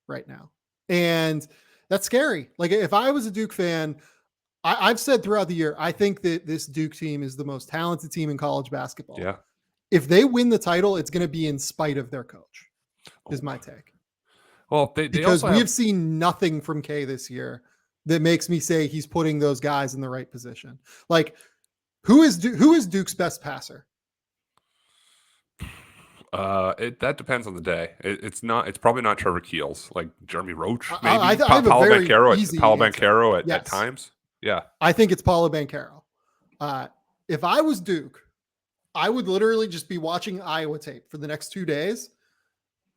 right now. And that's scary. Like, if I was a Duke fan, I've said throughout the year, I think that this Duke team is the most talented team in college basketball. Yeah. If they win the title, it's going to be in spite of their coach, is my take. Well, because we have seen nothing from K this year that makes me say he's putting those guys in the right position. Like, who is Duke's best passer? That depends on the day. It's probably not Trevor Keels, like Jeremy Roach, maybe Paulo Banchero at times. Yeah, I think it's Paulo Banchero. If I was Duke, I would literally just be watching Iowa tape for the next 2 days.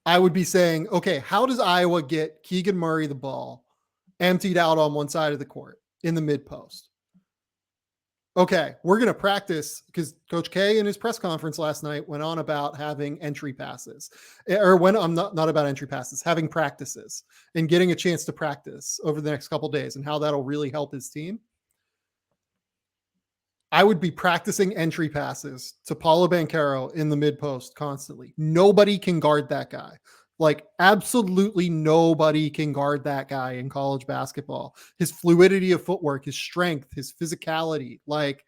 I would be saying, okay, how does Iowa get Keegan Murray the ball emptied out on one side of the court in the mid post? Okay, we're going to practice, because Coach K in his press conference last night went on about having entry passes, or when I'm not about entry passes, having practices and getting a chance to practice over the next couple of days and how that'll really help his team. I would be practicing entry passes to Paulo Banchero in the mid post constantly. Nobody can guard that guy. Like, absolutely nobody can guard that guy in college basketball. His fluidity of footwork, his strength, his physicality, like,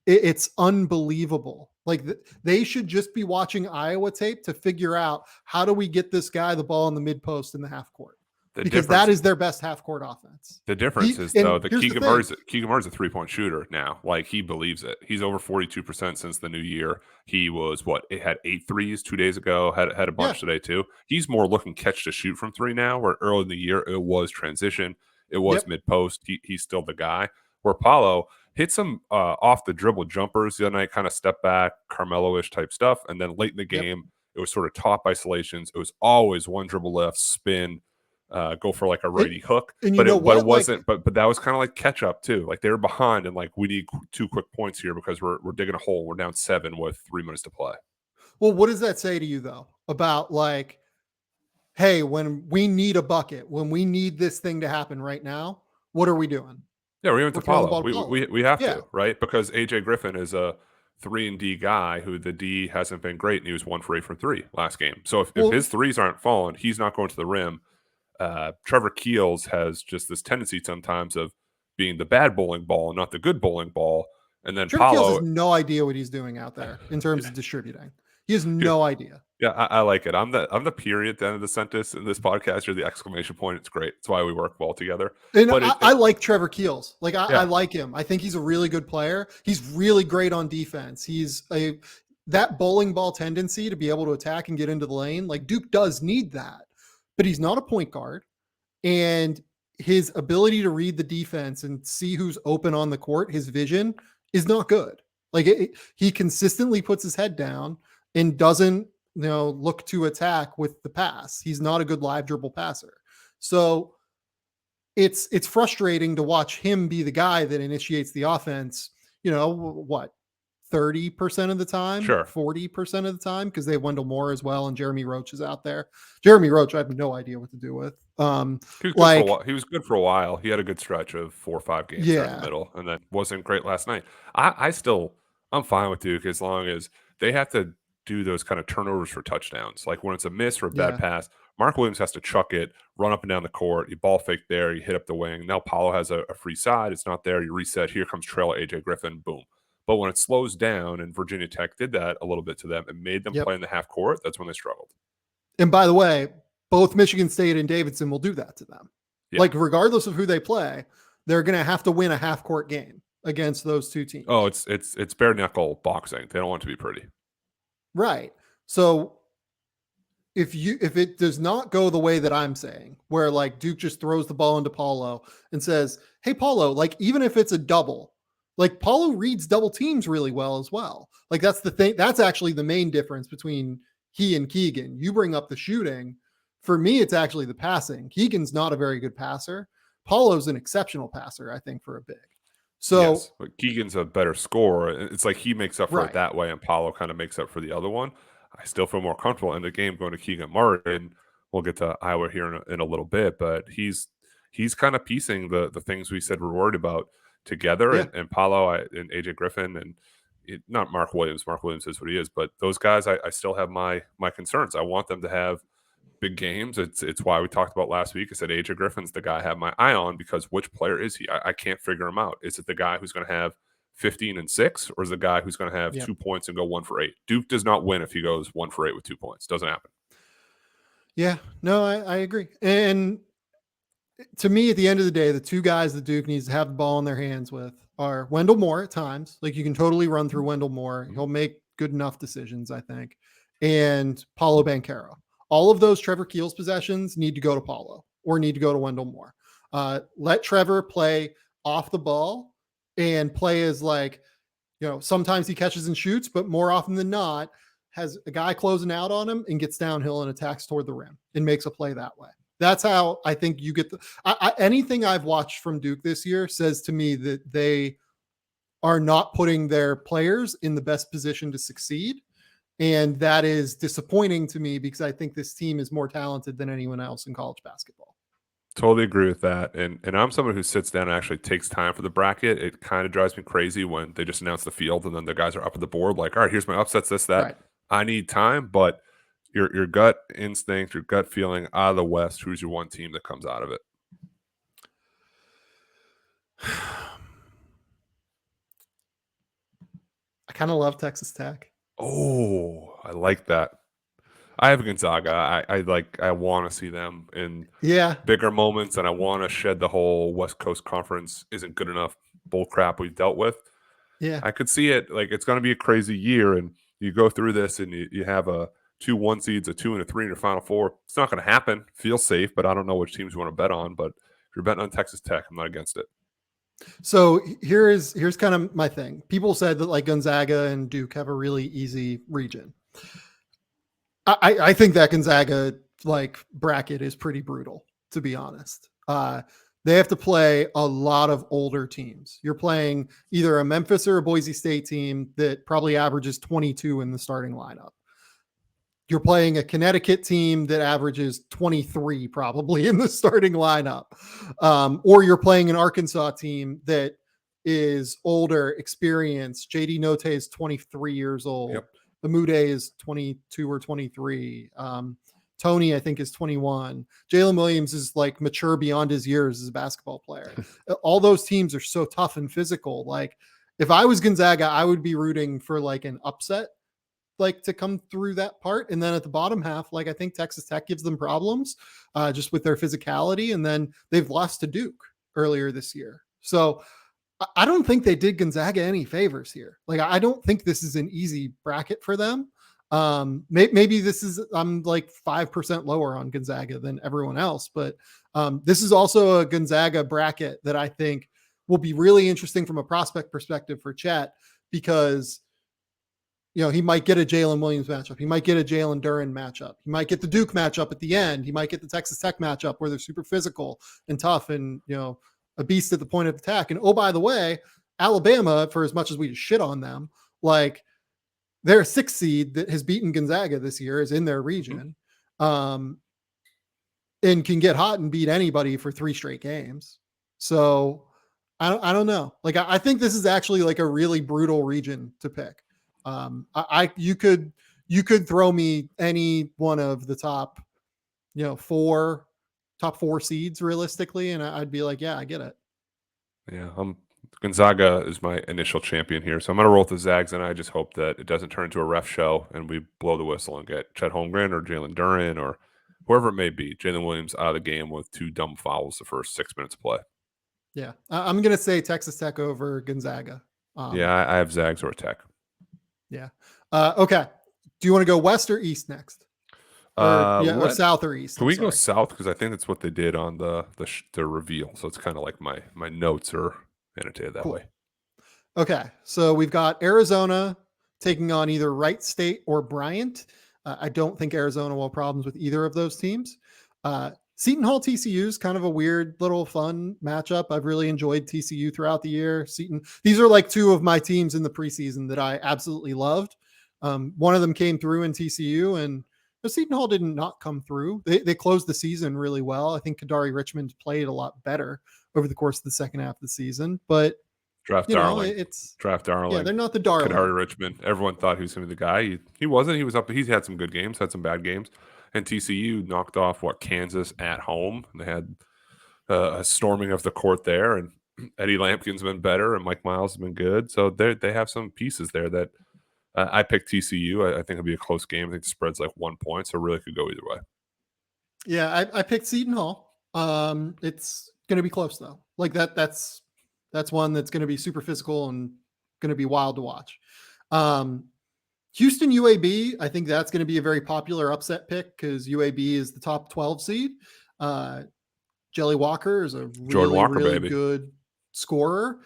it's unbelievable. Like, they should just be watching Iowa tape to figure out, how do we get this guy the ball in the mid post in the half court? Because that is their best half court offense. The difference is, though, that Keegan Murray's a 3-point shooter now. Like, he believes it. He's over 42% since the new year. He was it had 8 threes 2 days ago, had a bunch today too. He's more looking catch to shoot from 3 now, where early in the year it was transition, it was mid post. He's still the guy. Where Paulo hit some off the dribble jumpers the other night, kind of step back, Carmelo-ish type stuff, and then late in the game it was sort of top isolations. It was always one dribble left, spin, go for like a righty hook, but it wasn't. But that was kind of like catch up too. Like, they were behind, and like, we need 2 quick points here because we're digging a hole. We're down 7 with 3 minutes to play. Well, what does that say to you though about, like, hey, when we need a bucket, when we need this thing to happen right now, what are we doing? Yeah, we're to Paulo. We have to, right? Because AJ Griffin is a 3 and D guy who the D hasn't been great, and he was 1 for 8 from 3 last game. So if his threes aren't falling, he's not going to the rim. Trevor Keels has just this tendency sometimes of being the bad bowling ball and not the good bowling ball. And then Trevor Keels has no idea what he's doing out there in terms of distributing. He has no idea. Yeah, I like it. I'm the period at the end of the sentence in this podcast. You're the exclamation point. It's great. It's why we work well together. And But I like Trevor Keels. Like I Yeah. like him. I think he's a really good player. He's really great on defense. That bowling ball tendency to be able to attack and get into the lane. Like Duke does need that, but he's not a point guard, and his ability to read the defense and see who's open on the court, his vision is not good. Like he consistently puts his head down and doesn't, look to attack with the pass. He's not a good live dribble passer. So it's frustrating to watch him be the guy that initiates the offense, 30% of the time, Sure. 40% of the time, because they have Wendell Moore as well, and Jeremy Roach is out there. Jeremy Roach, I have no idea what to do with. He was good for a while. He had a good stretch of 4 or 5 games there in the middle, and then wasn't great last night. I'm fine with Duke as long as they have to do those kind of turnovers for touchdowns. Like when it's a miss or a bad pass, Mark Williams has to chuck it, run up and down the court. You ball fake there, you hit up the wing. Now Paulo has a free side. It's not there. You reset. Here comes trail AJ Griffin. Boom. But when it slows down, and Virginia Tech did that a little bit to them and made them play in the half court, that's when they struggled. And by the way, both Michigan State and Davidson will do that to them. Yeah. Like regardless of who they play, they're going to have to win a half court game against those two teams. Oh, it's bare knuckle boxing. They don't want it to be pretty. Right. So if it does not go the way that I'm saying, where like Duke just throws the ball into Paulo and says, "Hey Paulo, like even if it's a double, like Paulo reads double teams really well as well." Like that's the thing. That's actually the main difference between he and Keegan. You bring up the shooting. For me, it's actually the passing. Keegan's not a very good passer. Paulo's an exceptional passer, I think, for a big. So yes, but Keegan's a better scorer. It's like he makes up for it that way, and Paulo kind of makes up for the other one. I still feel more comfortable in the game going to Keegan Martin. We'll get to Iowa here in a little bit, but he's kind of piecing the things we said we're worried about together. Yeah. And Paulo and AJ Griffin and not Mark Williams. Mark Williams is what he is, but those guys, I still have my concerns. I want them to have big games. It's why we talked about last week. I said AJ Griffin's the guy I have my eye on because which player is he? I can't figure him out. Is it the guy who's going to have 15 and 6, or is the guy who's going to have 2 points and go 1 for 8? Duke does not win if he goes 1 for 8 with 2 points. Doesn't happen. Yeah, no, I agree. And to me, at the end of the day, the two guys that Duke needs to have the ball in their hands with are Wendell Moore at times. Like you can totally run through Wendell Moore. He'll make good enough decisions, I think. And Paulo Banchero. All of those Trevor Keels possessions need to go to Paulo or need to go to Wendell Moore. Let Trevor play off the ball and play as like, sometimes he catches and shoots, but more often than not has a guy closing out on him and gets downhill and attacks toward the rim and makes a play that way. That's how I think you get anything I've watched from Duke this year says to me that they are not putting their players in the best position to succeed. And that is disappointing to me because I think this team is more talented than anyone else in college basketball. Totally agree with that. And I'm someone who sits down and actually takes time for the bracket. It kind of drives me crazy when they just announce the field and then the guys are up at the board like, all right, here's my upsets, this, that. Right. I need time, but your gut instinct, your gut feeling out of the West, who's your one team that comes out of it? I kind of love Texas Tech. Oh, I like that. I have Gonzaga. I want to see them in bigger moments, and I want to shed the whole West Coast Conference isn't good enough bull crap we've dealt with. Yeah, I could see it. Like it's going to be a crazy year, and you go through this, and you have a 2 1 seeds, a 2 and a 3 in your Final Four. It's not going to happen. Feel safe, but I don't know which teams you want to bet on. But if you're betting on Texas Tech, I'm not against it. So here's kind of my thing. People said that like Gonzaga and Duke have a really easy region. I think that Gonzaga like bracket is pretty brutal, to be honest. They have to play a lot of older teams. You're playing either a Memphis or a Boise State team that probably averages 22 in the starting lineup. You're playing a Connecticut team that averages 23 probably in the starting lineup. Or you're playing an Arkansas team that is older, experienced. JD Note is 23 years old. Yep. Amude is 22 or 23. Tony, I think, is 21. Jalen Williams is like mature beyond his years as a basketball player. All those teams are so tough and physical. Like if I was Gonzaga, I would be rooting for like an upset like to come through that part. And then at the bottom half, like I think Texas Tech gives them problems just with their physicality. And then they've lost to Duke earlier this year. So I don't think they did Gonzaga any favors here. Like, I don't think this is an easy bracket for them. Maybe this is, I'm like 5% lower on Gonzaga than everyone else, but this is also a Gonzaga bracket that I think will be really interesting from a prospect perspective for Chet, because he might get a Jalen Williams matchup. He might get a Jalen Duren matchup. He might get the Duke matchup at the end. He might get the Texas Tech matchup where they're super physical and tough and, a beast at the point of attack. And oh, by the way, Alabama, for as much as we shit on them, like their 6th seed that has beaten Gonzaga this year is in their region, and can get hot and beat anybody for 3 straight games. So I don't know. Like, I think this is actually like a really brutal region to pick. You could throw me any one of the top 4 seeds realistically, and I'd be like, yeah, I get it. Yeah, Gonzaga is my initial champion here, so I'm gonna roll with the Zags, and I just hope that it doesn't turn into a ref show and we blow the whistle and get Chet Holmgren or Jalen Duren or whoever it may be, Jalen Williams out of the game with 2 dumb fouls the first 6 minutes of play. Yeah, I'm gonna say Texas Tech over Gonzaga. Yeah, I have Zags or Tech. Yeah. Okay. Do you want to go west or east next? Or south or east? Can we go south? Because I think that's what they did on the reveal. So it's kind of like my notes are annotated that way. Okay. So we've got Arizona taking on either Wright State or Bryant. I don't think Arizona will have problems with either of those teams. Seton Hall TCU is kind of a weird little fun matchup. I've really enjoyed TCU throughout the year. These are like 2 of my teams in the preseason that I absolutely loved. One of them came through in TCU, and Seton Hall did not come through. They closed the season really well. I think Kadari Richmond played a lot better over the course of the second half of the season, but Draft darling. Yeah, they're not the darling. Kadari Richmond. Everyone thought he was going to be the guy. He wasn't. He was up. He's had some good games, had some bad games. And TCU knocked off Kansas at home. And they had a storming of the court there. And Eddie Lampkin's been better, and Mike Miles has been good. So they have some pieces there that I picked TCU. I think it'll be a close game. I think the spread's like 1 point, so it really could go either way. Yeah, I picked Seton Hall. It's going to be close though. Like that's one that's going to be super physical and going to be wild to watch. Houston UAB, I think that's going to be a very popular upset pick because UAB is the top 12 seed. Jelly Walker is a really good scorer.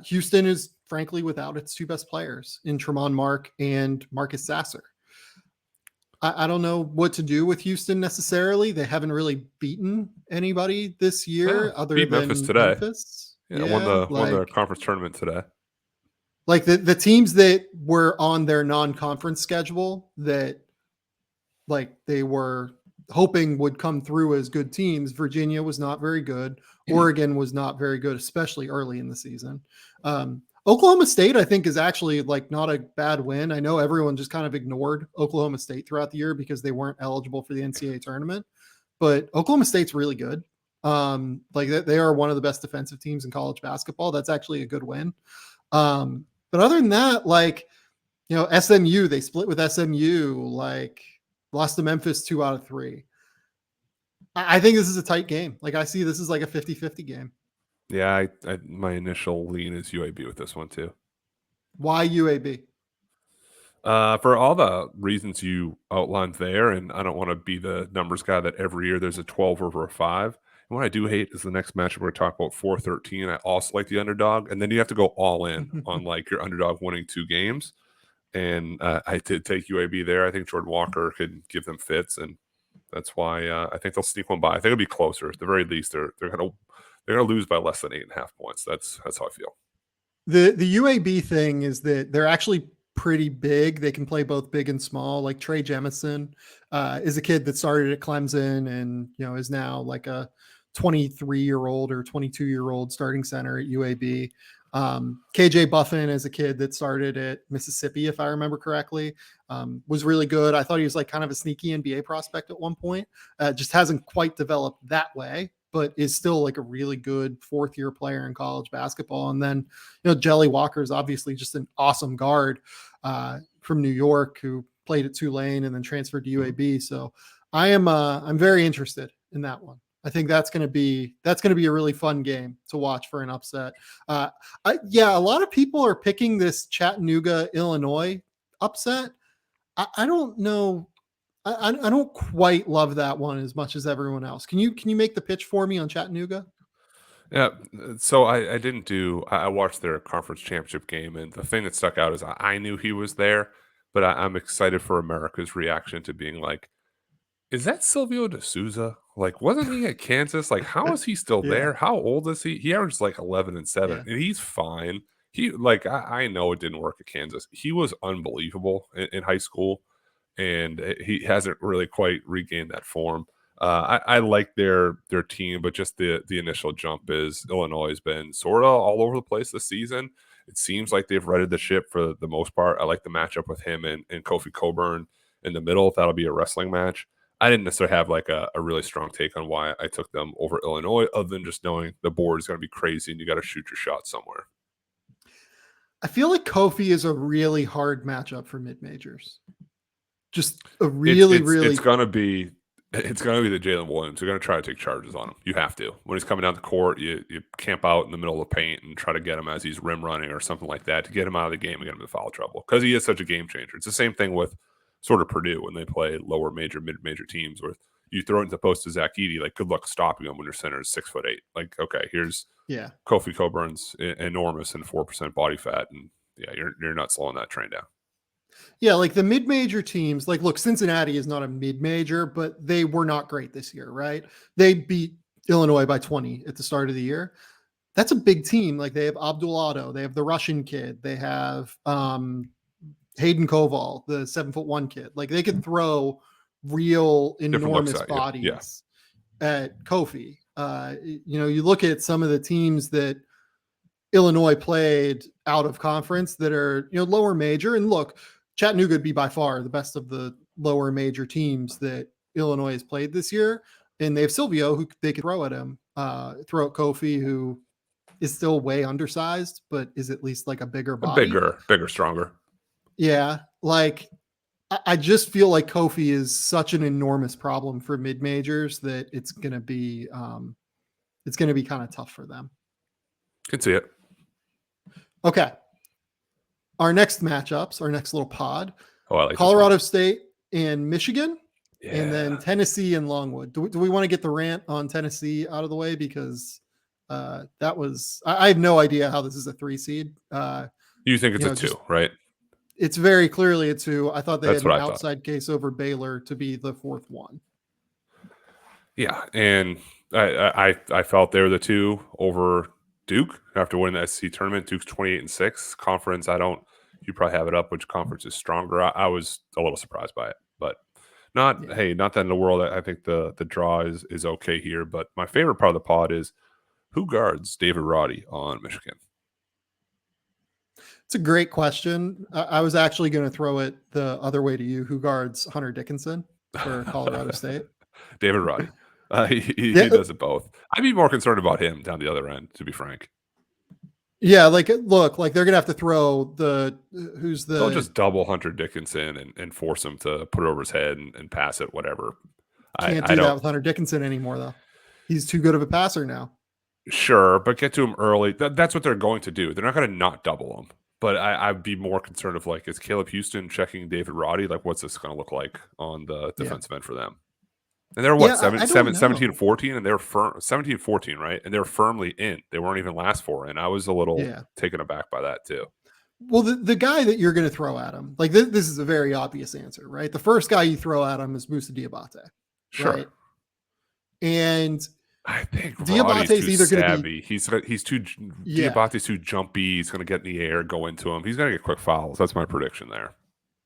Houston is frankly without its 2 best players in Tremont Mark and Marcus Sasser. I don't know what to do with Houston necessarily. They haven't really beaten anybody this year other than Memphis today. Memphis. Yeah, won the conference tournament today. Like the teams that were on their non-conference schedule that like they were hoping would come through as good teams. Virginia was not very good. Oregon was not very good, especially early in the season. Oklahoma State, I think, is actually like not a bad win. I know everyone just kind of ignored Oklahoma State throughout the year because they weren't eligible for the NCAA tournament, but Oklahoma State's really good. Like they are one of the best defensive teams in college basketball. That's actually a good win. But other than that, like, SMU, they split with SMU, like lost to Memphis 2 out of 3. I think this is a tight game. Like I see this is like a 50-50 game. Yeah, my initial lean is UAB with this one too. Why UAB? For all the reasons you outlined there, and I don't want to be the numbers guy that every year there's a 12 over a 5. And what I do hate is the next matchup we're going to talk about 4-13. I also like the underdog, and then you have to go all in on like your underdog winning 2 games. And I did take UAB there. I think Jordan Walker could give them fits, and that's why I think they'll sneak one by. I think it'll be closer. At the very least, they're gonna lose by less than 8.5 points. That's how I feel. The UAB thing is that they're actually pretty big. They can play both big and small. Like Trey Jemison is a kid that started at Clemson and is now like a 23-year-old or 22-year-old starting center at UAB. KJ Buffin is a kid that started at Mississippi, if I remember correctly, was really good. I thought he was like kind of a sneaky NBA prospect at one point. Just hasn't quite developed that way, but is still like a really good 4th-year player in college basketball. And then, Jelly Walker is obviously just an awesome guard from New York who played at Tulane and then transferred to UAB. So I'm very interested in that one. I think that's going to be a really fun game to watch for an upset. A lot of people are picking this Chattanooga, Illinois upset. I don't know. I don't quite love that one as much as everyone else. Can you make the pitch for me on Chattanooga? Yeah, so I didn't do. I watched their conference championship game, and the thing that stuck out is I knew he was there, but I'm excited for America's reaction to being like, is that Silvio De Souza? Like, wasn't he at Kansas? Like, how is he still Yeah. there? How old is he? He averaged like 11 and 7, Yeah. and he's fine. He like I know it didn't work at Kansas. He was unbelievable in high school, and he hasn't really quite regained that form. I like their team, but just the initial jump is Illinois has been sort of all over the place this season. It seems like they've righted the ship for the most part. I like the matchup with him and Kofi Coburn in the middle. That'll be a wrestling match. I didn't necessarily have like a really strong take on why I took them over Illinois, other than just knowing the board is going to be crazy and you got to shoot your shot somewhere. I feel like Kofi is a really hard matchup for mid majors. Just a It's gonna be the Jalen Williams. You're gonna try to take charges on him. You have to. When he's coming down the court, you camp out in the middle of the paint and try to get him as he's rim running or something like that to get him out of the game and get him in foul trouble because he is such a game changer. It's the same thing with sort of Purdue when they play lower major, mid major teams where you throw it into the post to Zach Edey. Like, good luck stopping him when your center is 6'8". Like, okay, here's Kofi Coburn's enormous and 4% body fat, and you're not slowing that train down. Yeah, like the mid-major teams, like look, Cincinnati is not a mid-major, but they were not great this year, right? They beat Illinois by 20 at the start of the year. That's a big team. Like they have Abdul Otto, they have the Russian kid, they have Hayden Koval, the 7'1" kid. Like they could throw real enormous bodies at Kofi. You look at some of the teams that Illinois played out of conference that are, lower major, and look, Chattanooga would be by far the best of the lower major teams that Illinois has played this year. And they have Silvio who they could throw at him, throw at Kofi, who is still way undersized, but is at least like a bigger body. Bigger, stronger. Yeah. Like I just feel like Kofi is such an enormous problem for mid majors that it's going to be kind of tough for them. Can see it. Okay. Our next matchups, our next little pod, like Colorado State and Michigan, and then Tennessee and Longwood. Do we want to get the rant on Tennessee out of the way? Because I have no idea how this is a 3 seed. You think it's a 2, right? It's very clearly a 2. I thought they had an outside case over Baylor to be the 4th one. Yeah, and I felt they were the 2 over Duke after winning the SEC tournament. Duke's 28-6 conference. You probably have it up. Which conference is stronger? I was a little surprised by it, but not that in the world. I think the draw is okay here. But my favorite part of the pod is who guards David Roddy on Michigan. It's a great question. I was actually going to throw it the other way to you. Who guards Hunter Dickinson for Colorado State? David Roddy. He does it both. I'd be more concerned about him down the other end, to be frank. Yeah, like look, like they're gonna have to throw They'll just double Hunter Dickinson and force him to put it over his head and pass it, whatever. Can't do that with Hunter Dickinson anymore, though. He's too good of a passer now. Sure, but get to him early. That's what they're going to do. They're not going to not double him. But I'd be more concerned of is Caleb Houston checking David Roddy? Like, what's this going to look like on the defensive end for them? And they're 17-14, and they're 17-14, right? And they're firmly in. They weren't even last 4 in. I was a little taken aback by that too. Well, the guy that you're going to throw at him, like this is a very obvious answer, right? The first guy you throw at him is Moussa Diabate. Sure. Right? And I think Diabate's either going to be Diabate's too jumpy. He's going to get in the air, go into him. He's going to get quick fouls. That's my prediction there.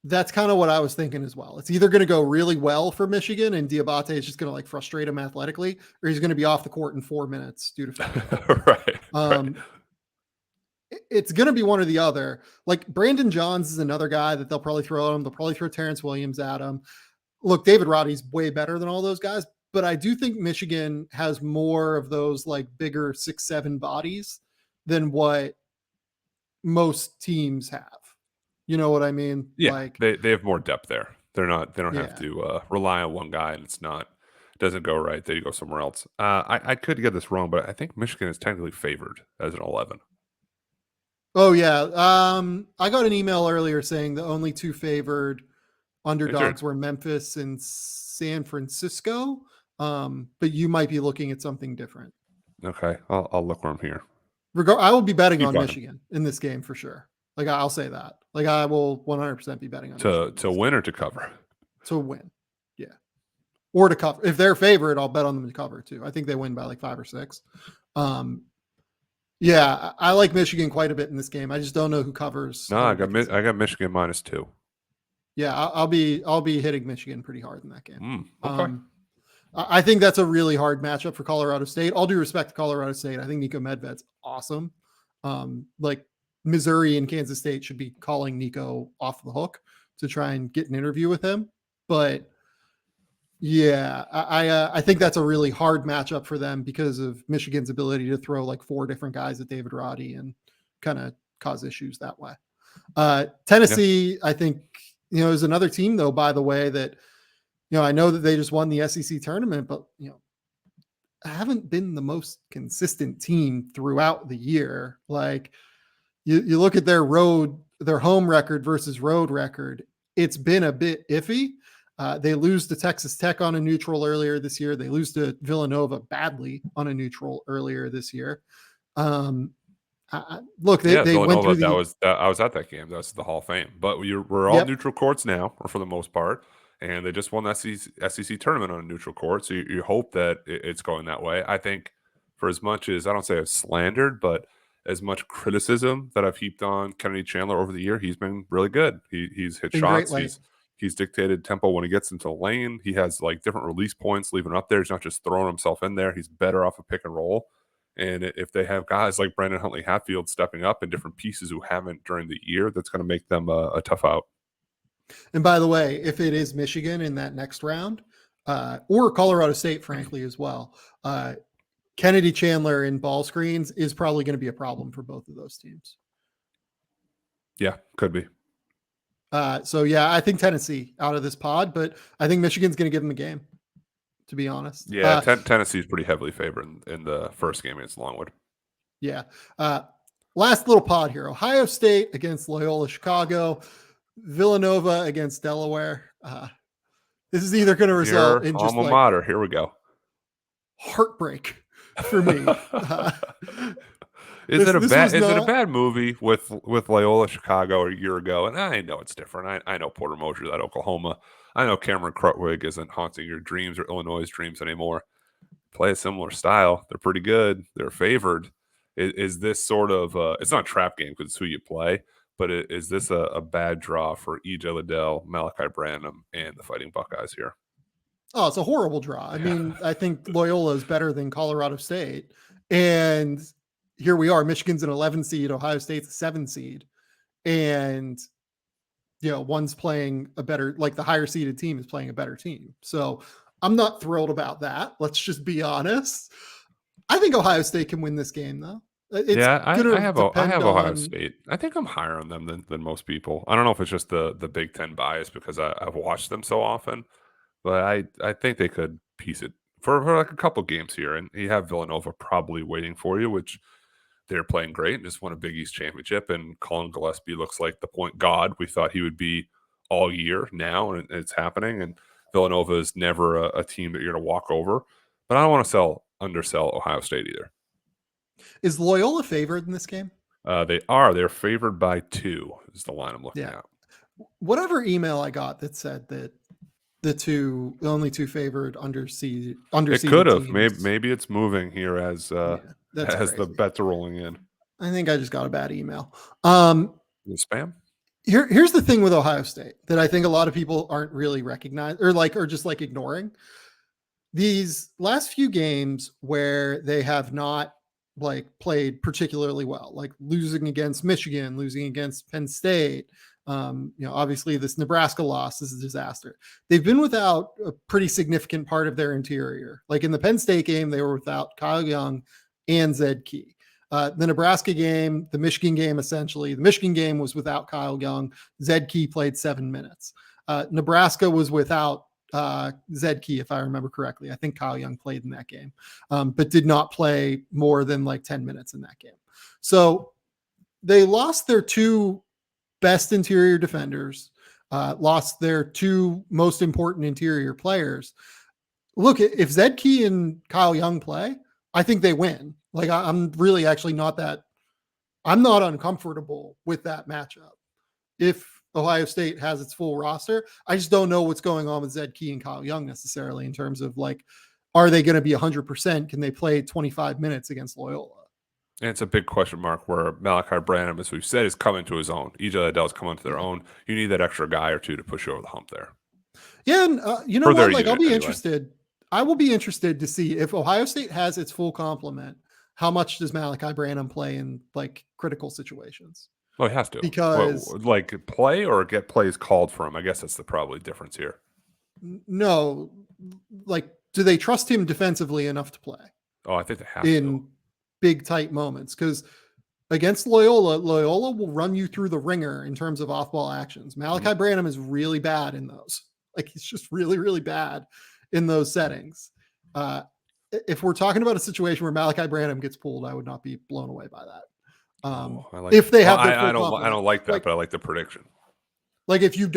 That's kind of what I was thinking as well. It's either going to go really well for Michigan and Diabate is just going to frustrate him athletically, or he's going to be off the court in 4 minutes due to foul. Right. It's going to be one or the other. Like Brandon Johns is another guy that they'll probably throw at him. They'll probably throw Terrence Williams at him. Look, David Roddy's way better than all those guys, but I do think Michigan has more of those bigger 6'7" bodies than what most teams have. You know what I mean? Yeah, Like, they have more depth there. They don't have yeah. to rely on one guy, and doesn't go right. They go somewhere else. I could get this wrong, but I think Michigan is technically favored as an 11. Oh yeah. I got an email earlier saying the only two favored underdogs were Memphis and San Francisco. But you might be looking at something different. Okay, I'll look where I'm here. I will be betting on talking. Michigan in this game for sure. Like, I'll say that. Like, I will 100% be betting on Michigan To win or to cover. To win. Yeah. Or to cover. If they're favored, I'll bet on them to cover too. I think they win by like 5 or 6. Yeah, I like Michigan quite a bit in this game. I just don't know who covers. No, I got Michigan -2. Yeah, I'll be hitting Michigan pretty hard in that game. Okay. I think that's a really hard matchup for Colorado State. All due respect to Colorado State, I think Nico Medved's awesome. Like, Missouri and Kansas State should be calling Nico off the hook to try and get an interview with him. But yeah, I think that's a really hard matchup for them because of Michigan's ability to throw like 4 different guys at David Roddy and kind of cause issues that way. Tennessee, I think, is another team though, by the way, that, I know that they just won the SEC tournament, but, haven't been the most consistent team throughout the year. Like, you look at their home record versus road record, it's been a bit iffy. They lose to Texas Tech on a neutral earlier this year. They lose to Villanova badly on a neutral earlier this year. Look, they went through I was at that game. That's the Hall of Fame. But we're all neutral courts now, or for the most part. And they just won the SEC tournament on a neutral court. So you hope that it's going that way. I think for as much as, I don't say I've slandered, but as much criticism that I've heaped on Kennedy Chandler over the year, he's been really good. He's hit shots. He's dictated tempo when he gets into the lane. He has like different release points, leaving up there. He's not just throwing himself in there. He's better off a pick and roll. And if they have guys like Brandon Huntley Hatfield stepping up and different pieces who haven't during the year, that's going to make them a tough out. And by the way, if it is Michigan in that next round, or Colorado State, frankly, as well, Kennedy Chandler in ball screens is probably going to be a problem for both of those teams. Yeah, could be. So yeah, I think Tennessee out of this pod, but I think Michigan's going to give them a game, to be honest. Yeah, Tennessee's pretty heavily favored in the first game against Longwood. Yeah. Last little pod here. Ohio State against Loyola Chicago, Villanova against Delaware. This is either going to result in just alma mater. Here we go. Heartbreak for me. Is it a bad movie with Loyola Chicago a year ago? And I know it's different. I know Porter Mosier's at Oklahoma. I know Cameron Krutwig isn't haunting your dreams or Illinois' dreams anymore. Play a similar style. They're pretty good. They're favored. Is this sort of it's not a trap game because it's who you play, but is this a bad draw for E.J. Liddell, Malachi Branham, and the Fighting Buckeyes here? Oh, it's a horrible draw. I mean, I think Loyola is better than Colorado State. And here we are. Michigan's an 11 seed. Ohio State's a 7 seed. And, one's playing a better, like the higher seeded team is playing a better team. So I'm not thrilled about that. Let's just be honest. I think Ohio State can win this game, though. I have Ohio State. I think I'm higher on them than most people. I don't know if it's just the Big Ten bias because I've watched them so often, but I think they could piece it for like a couple games here. And you have Villanova probably waiting for you, which they're playing great and just won a Big East championship. And Colin Gillespie looks like the point guard we thought he would be all year now, and it's happening. And Villanova is never a team that you're going to walk over. But I don't want to undersell Ohio State either. Is Loyola favored in this game? They are. They're favored by 2 is the line I'm looking at. Whatever email I got that said that the only two favored underseeded. It could have. Maybe it's moving here as the bets are rolling in. I think I just got a bad email. Spam? Here's the thing with Ohio State that I think a lot of people aren't really recognizing or just ignoring. These last few games where they have not played particularly well, like losing against Michigan, losing against Penn State. Obviously this Nebraska loss is a disaster. They've been without a pretty significant part of their interior. Like in the Penn State game, they were without Kyle Young and Zed Key. The Nebraska game, the Michigan game, essentially, the Michigan game was without Kyle Young. Zed Key played 7 minutes. Nebraska was without Zed Key, if I remember correctly. I think Kyle Young played in that game, but did not play more than like 10 minutes in that game. So they lost their 2 best interior defenders, lost their 2 most important interior players. Look, if Zed Key and Kyle Young play, I think they win. Like, I'm really actually I'm not uncomfortable with that matchup. If Ohio State has its full roster, I just don't know what's going on with Zed Key and Kyle Young necessarily in terms of like, are they going to be 100%? Can they play 25 minutes against Loyola? And it's a big question mark where Malachi Branham, as we've said, is coming to his own. EJ Liddell's coming to their own. You need that extra guy or 2 to push you over the hump there. Yeah, and you know what? Like, I'll be interested. I will be interested to see if Ohio State has its full complement. How much does Malachi Branham play in like critical situations? Well, he has to. Because like play or get plays called for him. I guess that's the probably difference here. No, like, do they trust him defensively enough to play? Oh, I think they have in big tight moments, because against Loyola will run you through the ringer in terms of off-ball actions. Malachi Branham is really bad in those. Like, he's just really, really bad in those settings. If we're talking about a situation where Malachi Branham gets pulled, I would not be blown away by that. If they have, I don't like that, but I like the prediction. Like, if you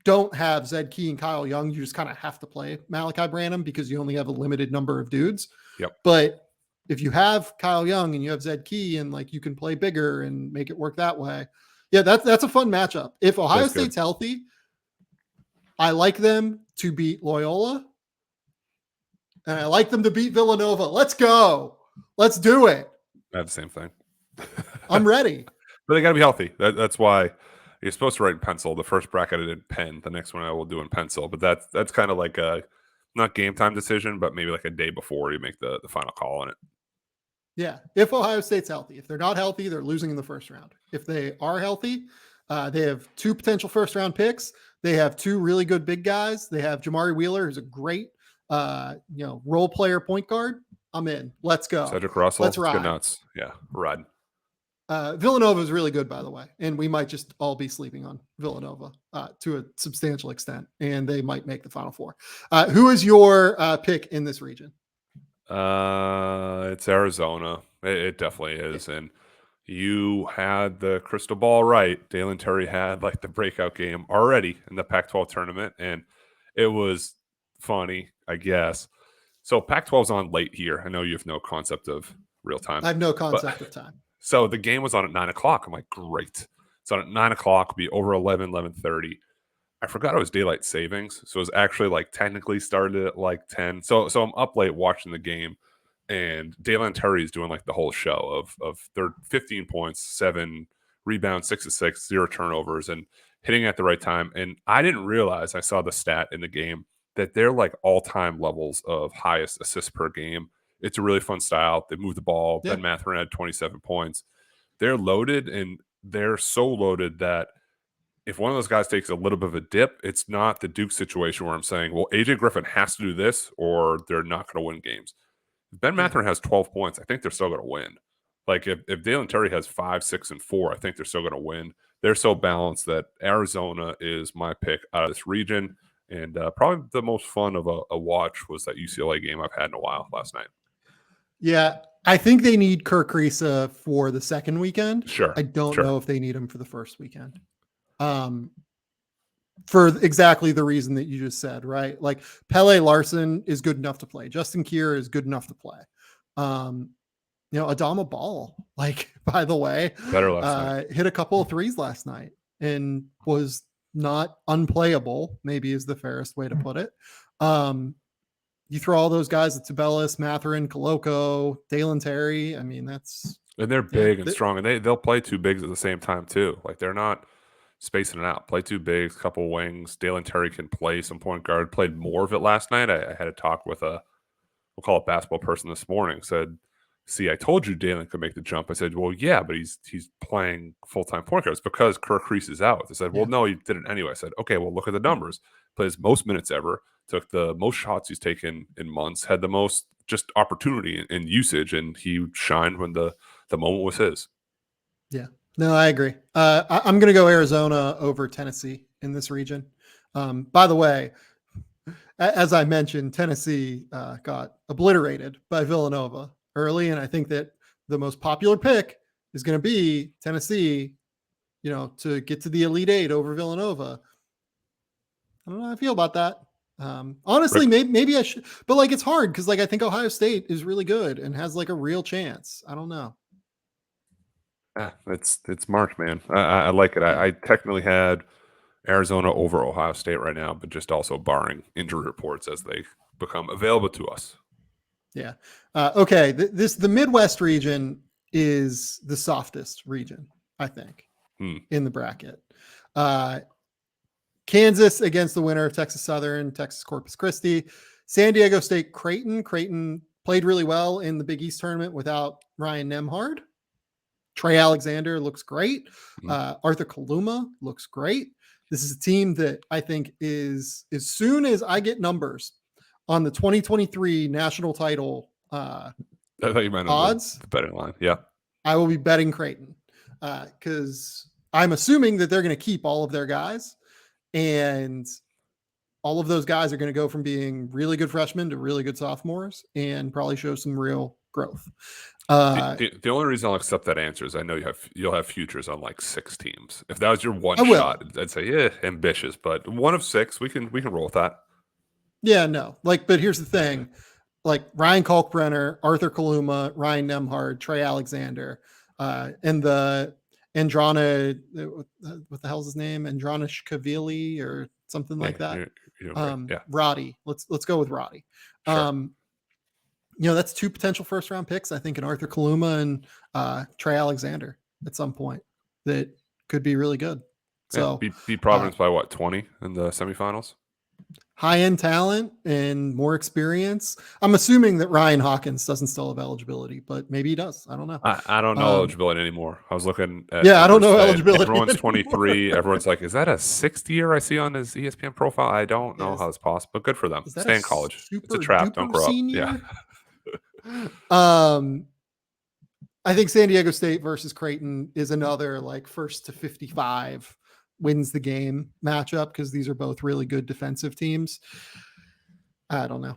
don't have Zed Key and Kyle Young, you just kind of have to play Malachi Branham because you only have a limited number of dudes. Yep. But if you have Kyle Young and you have Zed Key and like you can play bigger and make it work that way, yeah, that's a fun matchup. If Ohio State's healthy, I like them to beat Loyola, and I like them to beat Villanova. Let's go. Let's do it. I have the same thing. I'm ready. But they got to be healthy. That's why you're supposed to write in pencil. The first bracket I did in pen. The next one I will do in pencil. But that's kind of like a not game time decision, but maybe like a day before you make the final call on it. Yeah. If Ohio State's healthy. If they're not healthy, they're losing in the first round. If they are healthy, they have 2 potential first round picks. They have 2 really good big guys. They have Jamari Wheeler, who's a great role player point guard. I'm in. Let's go. Cedric Russell. Let's ride. Good nuts. Yeah. Ride. Villanova is really good, by the way. And we might just all be sleeping on Villanova to a substantial extent. And they might make the Final Four. Who is your pick in this region? It's Arizona. It definitely is. And you had the crystal ball right. Dalen Terry had like the breakout game already in the Pac-12 tournament. And it was funny, I guess. So Pac-12's on late here. I know you have no concept of real time. I have no concept of time. So the game was on at 9 o'clock. I'm like, great. So at 9 o'clock, be over 11:30. I forgot it was daylight savings. So it was actually like technically started at like 10. So I'm up late watching the game. And Dalen Terry is doing like the whole show of their 15 points, 7 rebounds, 6 assists, 0 turnovers, and hitting at the right time. And I didn't realize, I saw the stat in the game, that they're like all-time levels of highest assists per game. It's a really fun style. They move the ball. Yeah. Ben Mathurin had 27 points. They're loaded, and they're so loaded that if one of those guys takes a little bit of a dip, it's not the Duke situation where I'm saying, well, AJ Griffin has to do this or they're not going to win games. If Ben Mathurin has 12 points, I think they're still going to win. Like if Dalen Terry has 5, 6, and 4, I think they're still going to win. They're so balanced that Arizona is my pick out of this region. And probably the most fun of a watch was that UCLA game I've had in a while last night. Yeah, I think they need Kirk Risa for the second weekend. Sure. I don't know if they need him for the first weekend. For exactly the reason that you just said, right? Like Pele Larson is good enough to play. Justin Kier is good enough to play. Adama Ball, like, by the way, better last night. Hit a couple of threes last night and was not unplayable, maybe is the fairest way to put it. You throw all those guys at Tabellis, Mathurin, Koloko, Dalen Terry. I mean, and they're big and strong, and they'll play 2 bigs at the same time too. Like they're not spacing it out. Play 2 bigs, couple wings. Dalen Terry can play some point guard. Played more of it last night. I had a talk with we'll call it basketball person this morning. Said, "See, I told you Dalen could make the jump." I said, "Well, yeah, but he's playing full-time point guard. It's because Kirk Reese is out." I said, "Well, no, he did it anyway." I said, "Okay, well, look at the numbers. Plays most minutes ever. Took the most shots he's taken in months. Had the most just opportunity and usage, and he shined when the the moment was his. Yeah, no, I agree. I'm going to go Arizona over Tennessee in this region. By the way, as I mentioned, Tennessee got obliterated by Villanova early, and I think that the most popular pick is going to be Tennessee, to get to the Elite Eight over Villanova. I don't know how I feel about that. Honestly, maybe I should, but like it's hard because like I think Ohio State is really good and has like a real chance. I don't know. Yeah, it's March, man. I like it. I technically had Arizona over Ohio State right now, but just also barring injury reports as they become available to us. Yeah. Okay. The Midwest region is the softest region, I think, in the bracket. Kansas against the winner of Texas Southern, Texas Corpus Christi, San Diego State, Creighton. Creighton played really well in the Big East tournament without Ryan Nembhard. Trey Alexander looks great. Arthur Kaluma looks great. This is a team that I think is, as soon as I get numbers on the 2023 national title I thought you meant odds, the betting line. Yeah. I will be betting Creighton because I'm assuming that they're going to keep all of their guys, and all of those guys are going to go from being really good freshmen to really good sophomores and probably show some real growth. The only reason I'll accept that answer is I know you'll have futures on like 6 teams. If that was your one shot, I'd say ambitious, but 1 of 6, we can roll with that. Yeah, no. But here's the thing. Like Ryan Kalkbrenner, Arthur Kaluma, Ryan Nembhard, Trey Alexander, and the Andrana, what the hell's his name? Andrana Shkavili or something like that. Yeah. Roddy. Let's go with Roddy. Sure. That's 2 potential first round picks, I think, in Arthur Kaluma and Trey Alexander at some point that could be really good. So beat Providence by what, 20 in the semifinals? High-end talent and more experience. I'm assuming that Ryan Hawkins doesn't still have eligibility, but maybe he does. I don't know. I don't know eligibility anymore. I was looking at I don't know eligibility. Everyone's 23. Everyone's like, is that a 6th year I see on his ESPN profile? I don't know how it's possible, but good for them. Stay in college. It's a trap. Don't grow senior? up. Yeah. I think San Diego State versus Creighton is another like first to 55 wins the game matchup because these are both really good defensive teams. I don't know.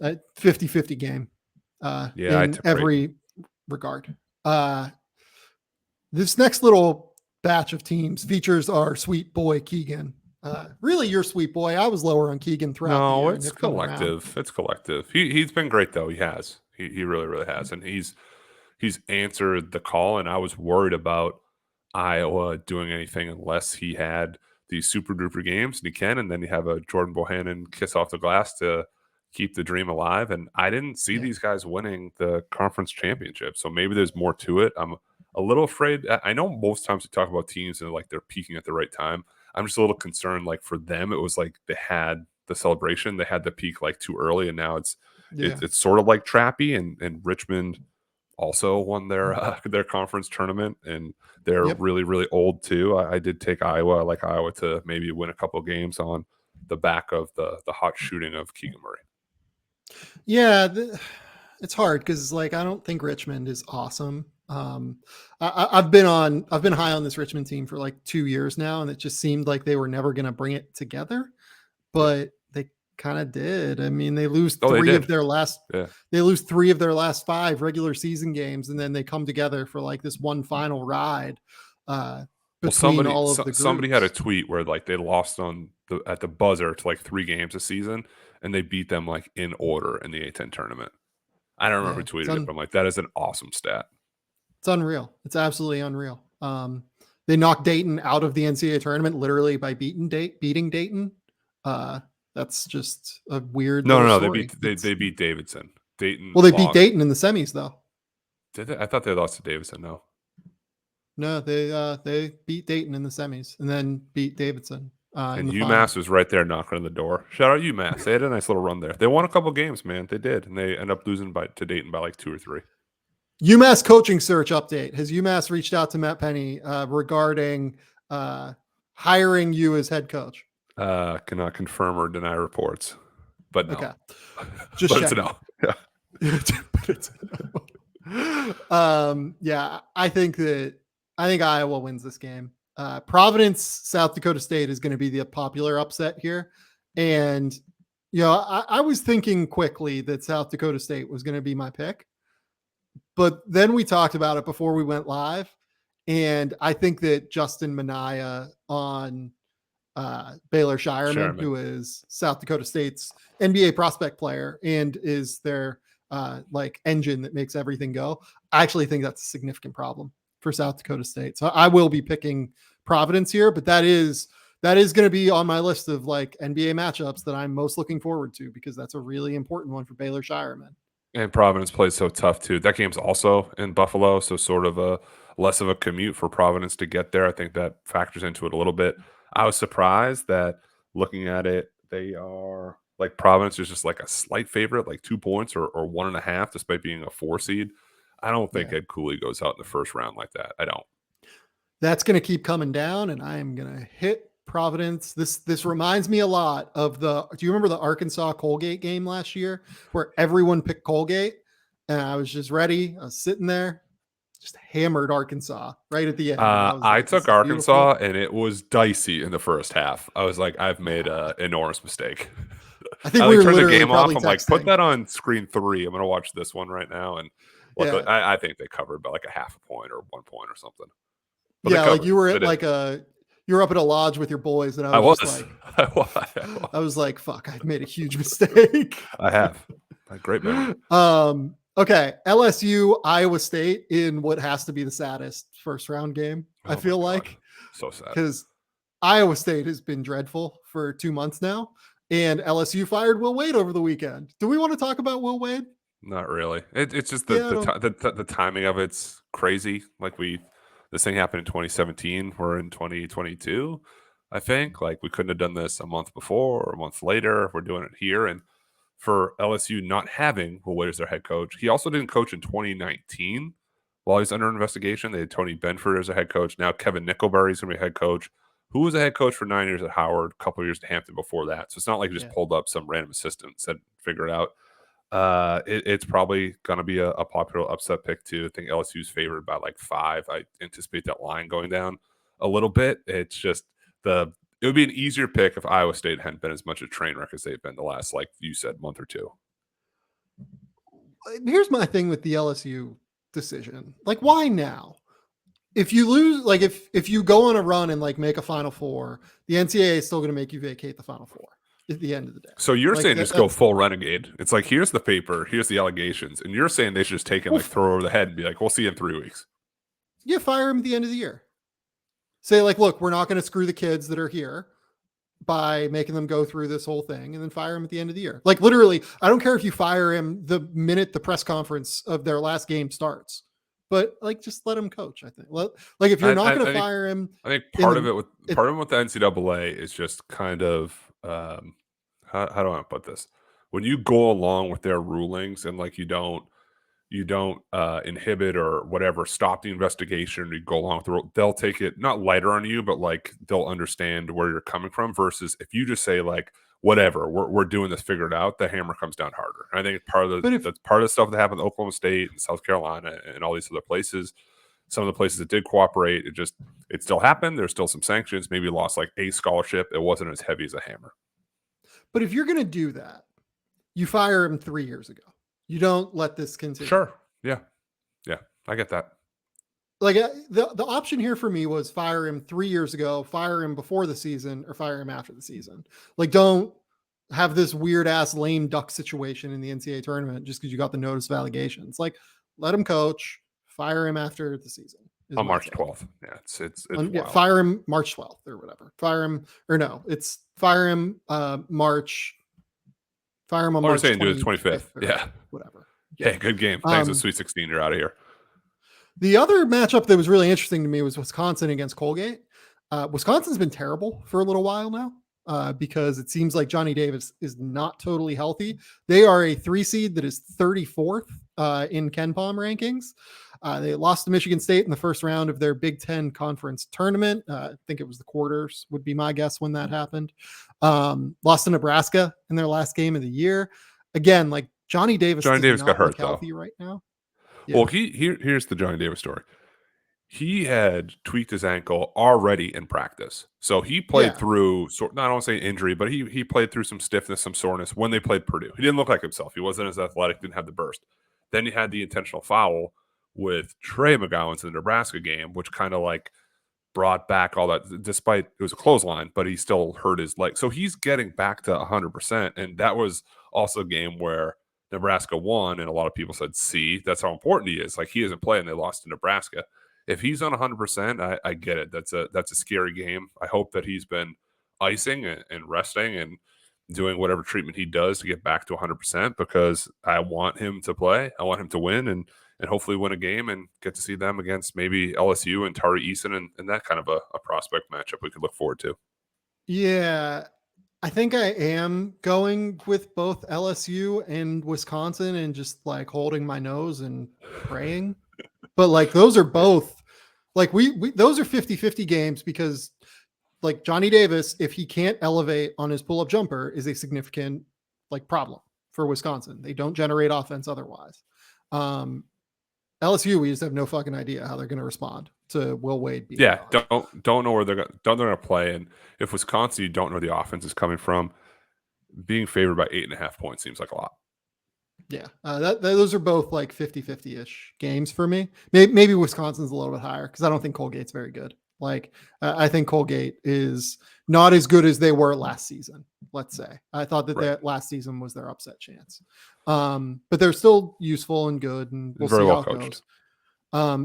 50-50 game in every regard. This next little batch of teams features our sweet boy Keegan. Really your sweet boy. I was lower on Keegan throughout the year. No, it's collective. It's collective. He's been great though. He has. He really, really has. And he's answered the call, and I was worried about Iowa doing anything unless he had these super duper games, and he can, and then you have a Jordan Bohannon kiss off the glass to keep the dream alive. And I didn't see these guys winning the conference championship, so maybe there's more to it. I'm a little afraid. I know most times we talk about teams and like they're peaking at the right time. I'm just a little concerned. Like for them, it was like they had the celebration, they had the peak like too early, and now it's sort of like trappy. And Richmond also won their conference tournament, and they're really, really old too. I did take Iowa. I like Iowa to maybe win a couple of games on the back of the hot shooting of Keegan Murray. Yeah, it's hard because like I don't think Richmond is awesome. I've been high on this Richmond team for like 2 years now, and it just seemed like they were never going to bring it together, but they kind of did. I mean, they lose three of their last 5 regular season games, and then they come together for like this one final ride. Somebody had a tweet where like they lost at the buzzer to like 3 games a season, and they beat them like in order in the A10 tournament. I don't remember who tweeted it, but I'm like, that is an awesome stat. It's unreal. It's absolutely unreal. They knocked Dayton out of the NCAA tournament literally by beating Dayton. That's just a weird. No. They beat Davidson. Dayton. Well, they beat Dayton in the semis though. Did they? I thought they lost to Davidson. No, they beat Dayton in the semis and then beat Davidson. And UMass was right there knocking on the door. Shout out UMass. They had a nice little run there. They won a couple games, man. They did, and they end up losing to Dayton by like 2 or 3. UMass coaching search update. Has UMass reached out to Matt Pennie regarding hiring you as head coach? Cannot confirm or deny reports, but no. Okay. Just but it's a no. Yeah. But it's a Yeah, I think Iowa wins this game. Providence, South Dakota State is going to be the popular upset here. And, I was thinking quickly that South Dakota State was going to be my pick. But then we talked about it before we went live. And I think that Justin Minaya on Baylor Shireman, who is South Dakota State's NBA prospect player and is their engine that makes everything go. I actually think that's a significant problem for South Dakota State. So I will be picking Providence here, but that is going to be on my list of NBA matchups that I'm most looking forward to, because that's a really important one for Baylor Shireman. And Providence plays so tough too. That game's also in Buffalo, so sort of a less of a commute for Providence to get there. I think that factors into it a little bit. I was surprised that looking at it, they are Providence is just a slight favorite, 2 points or 1.5, despite being a 4 seed. I don't think Ed Cooley goes out in the first round like that. I don't. That's going to keep coming down, and I am going to hit Providence. This reminds me a lot of do you remember the Arkansas Colgate game last year where everyone picked Colgate and I was just ready? I was sitting there, just hammered Arkansas right at the end. I took Arkansas and it was dicey in the first half. I was like, I've made an enormous mistake. I think we were turned the literally game off. I'm texting. like, put that on screen 3. I'm going to watch this one right now. And I think they covered by a half a point or 1 point or something. But yeah, you were at you were up at a lodge with your boys, and I was like, fuck, I've made a huge mistake. I have. Great memory. Okay, LSU Iowa State in what has to be the saddest first round game. I feel like so sad, because Iowa State has been dreadful for 2 months now, and LSU fired Will Wade over the weekend. Do we want to talk about Will Wade? Not really. It's just the timing of it's crazy. This thing happened in 2017. We're in 2022. I think we couldn't have done this a month before or a month later. We're doing it here. And for LSU not having Will Wade as their head coach, he also didn't coach in 2019 while he's under investigation. They had Tony Benford as a head coach. Now Kevin Nickelberry is going to be head coach, who was a head coach for 9 years at Howard, a couple of years at Hampton before that. So it's not like he just pulled up some random assistant and said, figure it out. It's probably going to be a popular upset pick too. I think LSU's favored by 5. I anticipate that line going down a little bit. It's just it would be an easier pick if Iowa State hadn't been as much a train wreck as they've been the last, you said, month or two. Here's my thing with the LSU decision. Why now? If you lose, if you go on a run and make a Final Four, the NCAA is still going to make you vacate the Final Four at the end of the day. So you're saying just go full renegade. It's here's the paper, here's the allegations, and you're saying they should just take it throw over the head and be we'll see you in 3 weeks. Yeah, fire him at the end of the year. Say look, we're not going to screw the kids that are here by making them go through this whole thing, and then fire him at the end of the year. Literally, I don't care if you fire him the minute the press conference of their last game starts, but just let him coach. I think if you're not going to fire him, I think part of it with the NCAA is just kind of how do I want to put this? When you go along with their rulings and you don't inhibit or whatever, stop the investigation, or you go along with the rule, they'll take it not lighter on you, but they'll understand where you're coming from. Versus if you just say whatever, we're doing this, figure it out, the hammer comes down harder. And I think that's part of the stuff that happened in Oklahoma State and South Carolina and all these other places. Some of the places that did cooperate, it still happened. There's still some sanctions. Maybe lost a scholarship. It wasn't as heavy as a hammer. But if you're going to do that, you fire him 3 years ago. You don't let this continue. Sure. Yeah. I get that. The option here for me was fire him 3 years ago, fire him before the season, or fire him after the season. Don't have this weird ass lame duck situation in the NCAA tournament just because you got the notice of allegations. Let him coach, fire him after the season. On March 12th. Yeah, it's fire him March 12th or whatever. Fire him, or no, it's fire him March. Fire him on March 25th. Do it 25th. Yeah. Whatever. Yeah, good game. Thanks to Sweet 16. You're out of here. The other matchup that was really interesting to me was Wisconsin against Colgate. Wisconsin's been terrible for a little while now because it seems like Johnny Davis is not totally healthy. They are a 3 seed that is 34th in KenPom rankings. They lost to Michigan State in the first round of their Big Ten conference tournament. I think it was the quarters would be my guess when that happened. Lost to Nebraska in their last game of the year. Again, Johnny Davis got hurt healthy right now. Yeah. Well, here's the Johnny Davis story. He had tweaked his ankle already in practice. So he played Yeah. through, I don't want to say injury, but he played through some stiffness, some soreness when they played Purdue. He didn't look like himself. He wasn't as athletic, didn't have the burst. Then you had the intentional foul with Trey McGowan's in the Nebraska game, which kind of like brought back all that, despite it was a clothesline, but he still hurt his leg. So he's getting back to 100%. And that was also a game where Nebraska won. And a lot of people said, see, that's how important he is. Like he isn't playing. They lost to Nebraska. If he's on 100%, I get it. That's a scary game. I hope that he's been icing and resting and doing whatever treatment he does to get back to 100% because I want him to play. I want him to win and hopefully win a game and get to see them against maybe LSU and Tari Eason and that kind of a prospect matchup we could look forward to. Yeah. I think I am going with both LSU and Wisconsin and just like holding my nose and praying. But like those are both like we those are 50-50 games because like Johnny Davis, if he can't elevate on his pull-up jumper, is a significant like problem for Wisconsin. They don't generate offense otherwise. LSU, we just have no fucking idea how they're going to respond to Will Wade being gone. Don't know where they're going to play, and if Wisconsin, you don't know where the offense is coming from. Being favored by 8.5 points seems like a lot. Yeah, those are both like 50-50-ish games for me. Maybe Wisconsin's a little bit higher because I don't think Colgate's very good. Like I think Colgate is not as good as they were last season. Let's say I thought that that last season was their upset chance, but they're still useful and good, and we'll see how it goes.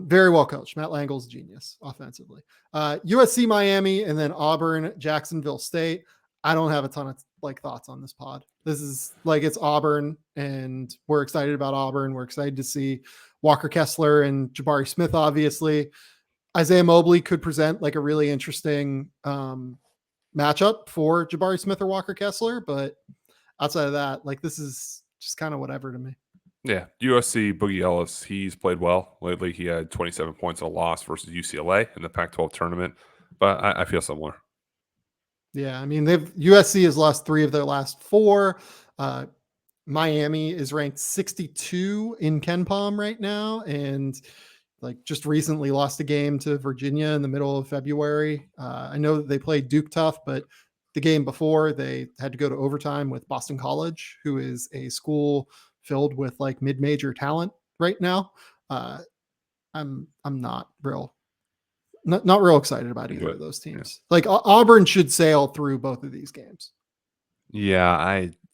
Very well coached. Matt Langle's a genius offensively. USC, Miami, and then Auburn, Jacksonville State. I don't have a ton of like thoughts on this pod. This is like it's Auburn, and we're excited about Auburn. We're excited to see Walker Kessler and Jabari Smith. Obviously, Isaiah Mobley could present like a really interesting matchup for Jabari Smith or Walker Kessler, but outside of that, like this is just kind of whatever to me. Yeah, USC Boogie Ellis, he's played well lately. He had 27 points in a loss versus UCLA in the Pac-12 tournament, but I feel similar. Yeah, I mean USC has lost 3 of their last 4. Miami is ranked 62 in KenPom right now, and like just recently lost a game to Virginia in the middle of February. I know that they played Duke tough, but the game before they had to go to overtime with Boston College, who is a school filled with like mid-major talent right now. I'm not real excited about either of those teams. Yeah. Like Auburn should sail through both of these games. Yeah,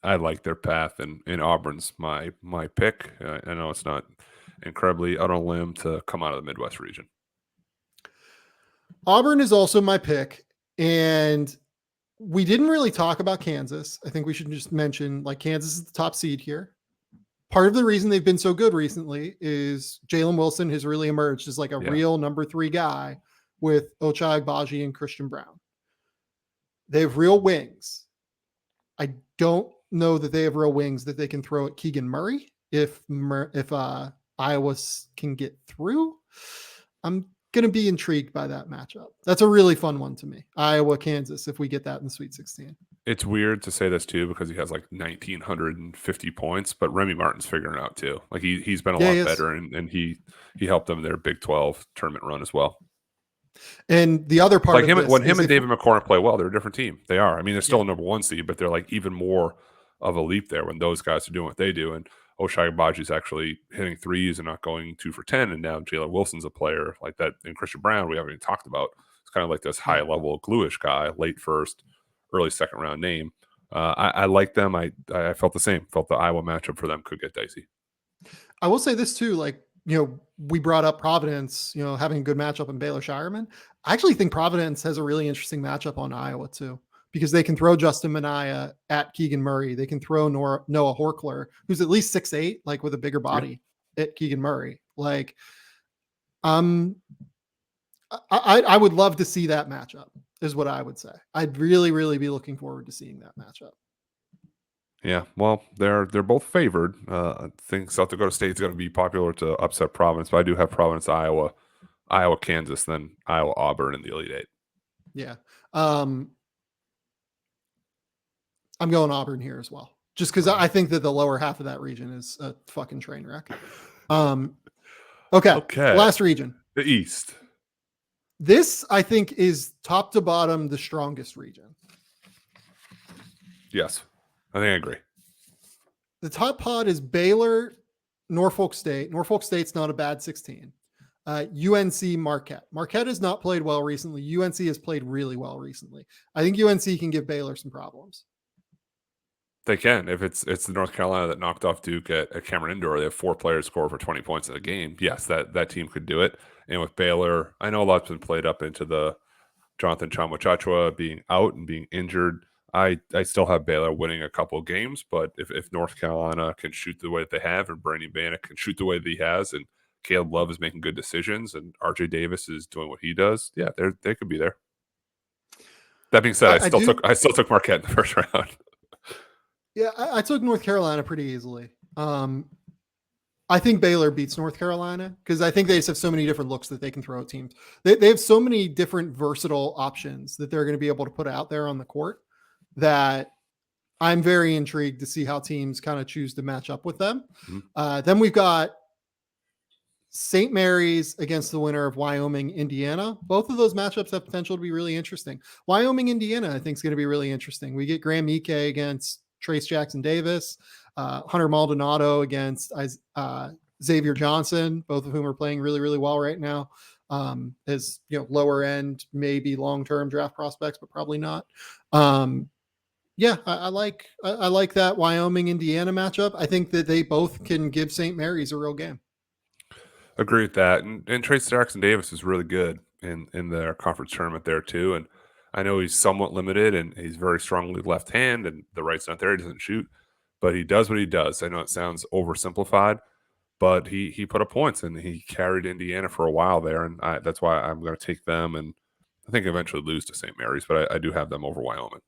I like their path, and Auburn's my pick. I know it's not incredibly out on a limb to come out of the Midwest region. Auburn is also my pick, and we didn't really talk about Kansas. I think we should just mention like Kansas is the top seed here. Part of the reason they've been so good recently is Jalen Wilson has really emerged as like a real number 3 guy with Ochai Agbaji and Christian Brown. They have real wings. I don't know that they have real wings that they can throw at Keegan Murray if Iowa can get through. I'm going to be intrigued by that matchup. That's a really fun one to me. Iowa, Kansas, if we get that in the Sweet 16. It's weird to say this too because he has like 1,950 points, but Remy Martin's figuring it out too. Like he's been a lot better, and he helped them in their Big 12 tournament run as well. And the other part like him and David McCormick play well, they're a different team. They are. I mean, they're still a number 1 seed, but they're like even more of a leap there when those guys are doing what they do. And Ochai Agbaji's actually hitting threes and not going 2 for 10. And now Jalen Wilson's a player like that. And Christian Brown, we haven't even talked about. It's kind of like this high level gluish guy, late first, early second round name. I like them. I felt the same. Felt the Iowa matchup for them could get dicey. I will say this too, like, you know, we brought up Providence, you know, having a good matchup in Baylor Shireman. I actually think Providence has a really interesting matchup on Iowa too, because they can throw Justin Minaya at Keegan Murray. They can throw Noah Horkler, who's at least 6'8", like with a bigger body at Keegan Murray. Like, I would love to see that matchup is what I would say. I'd really, really be looking forward to seeing that matchup. Yeah, well, they're both favored. I think South Dakota State's going to be popular to upset Providence, but I do have Providence, Iowa, Kansas, then Iowa, Auburn in the Elite Eight. Yeah. I'm going Auburn here as well, just because I think that the lower half of that region is a fucking train wreck. Okay. Last region. The East. This, I think, is top to bottom the strongest region. Yes, I think I agree. The top pod is Baylor, Norfolk State. Norfolk State's not a bad 16. UNC, Marquette. Marquette has not played well recently. UNC has played really well recently. I think UNC can give Baylor some problems. They can. If it's the North Carolina that knocked off Duke at Cameron Indoor, they have 4 players score for 20 points in a game. Yes, that team could do it. And with Baylor, I know a lot's been played up into the Jonathan Chamwa being out and being injured. I still have Baylor winning a couple of games, but if North Carolina can shoot the way that they have, and Brandon Bannock can shoot the way that he has, and Caleb Love is making good decisions, and RJ Davis is doing what he does, yeah, they could be there. That being said, I still took Marquette in the first round. Yeah, I took North Carolina pretty easily. I think Baylor beats North Carolina because I think they just have so many different looks that they can throw at teams. They have so many different versatile options that they're going to be able to put out there on the court that I'm very intrigued to see how teams kind of choose to match up with them. Mm-hmm. Then we've got St. Mary's against the winner of Wyoming, Indiana. Both of those matchups have potential to be really interesting. Wyoming, Indiana, I think is going to be really interesting. We get Graham Ike against Trace Jackson Davis, Hunter Maldonado against Xavier Johnson, both of whom are playing really, really well right now. As lower end, maybe long-term draft prospects, but probably not. Yeah, I like that Wyoming Indiana matchup. I think that they both can give St. Mary's a real game. Agree with that, and Trace Jackson Davis is really good in their conference tournament there too. And I know he's somewhat limited, and he's very strongly left hand, and the right's not there. He doesn't shoot, but he does what he does. I know it sounds oversimplified, but he put up points, and he carried Indiana for a while there, and that's why I'm going to take them, and I think eventually lose to St. Mary's, but I do have them over Wyoming.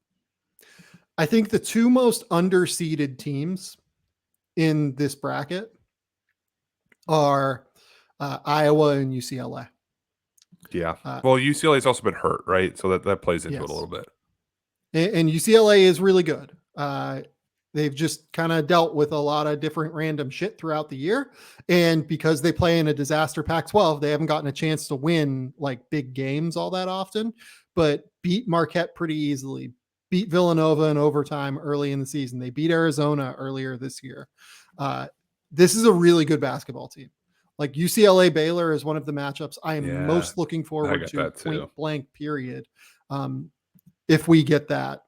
I think the two most underseeded teams in this bracket are Iowa and UCLA. Yeah. Well, UCLA's also been hurt, right? So that plays into it a little bit. And UCLA is really good. They've just kind of dealt with a lot of different random shit throughout the year. And because they play in a disaster Pac-12, they haven't gotten a chance to win like big games all that often, but beat Marquette pretty easily, beat Villanova in overtime early in the season. They beat Arizona earlier this year. This is a really good basketball team. Like UCLA Baylor is one of the matchups I am most looking forward to, point blank period. If we get that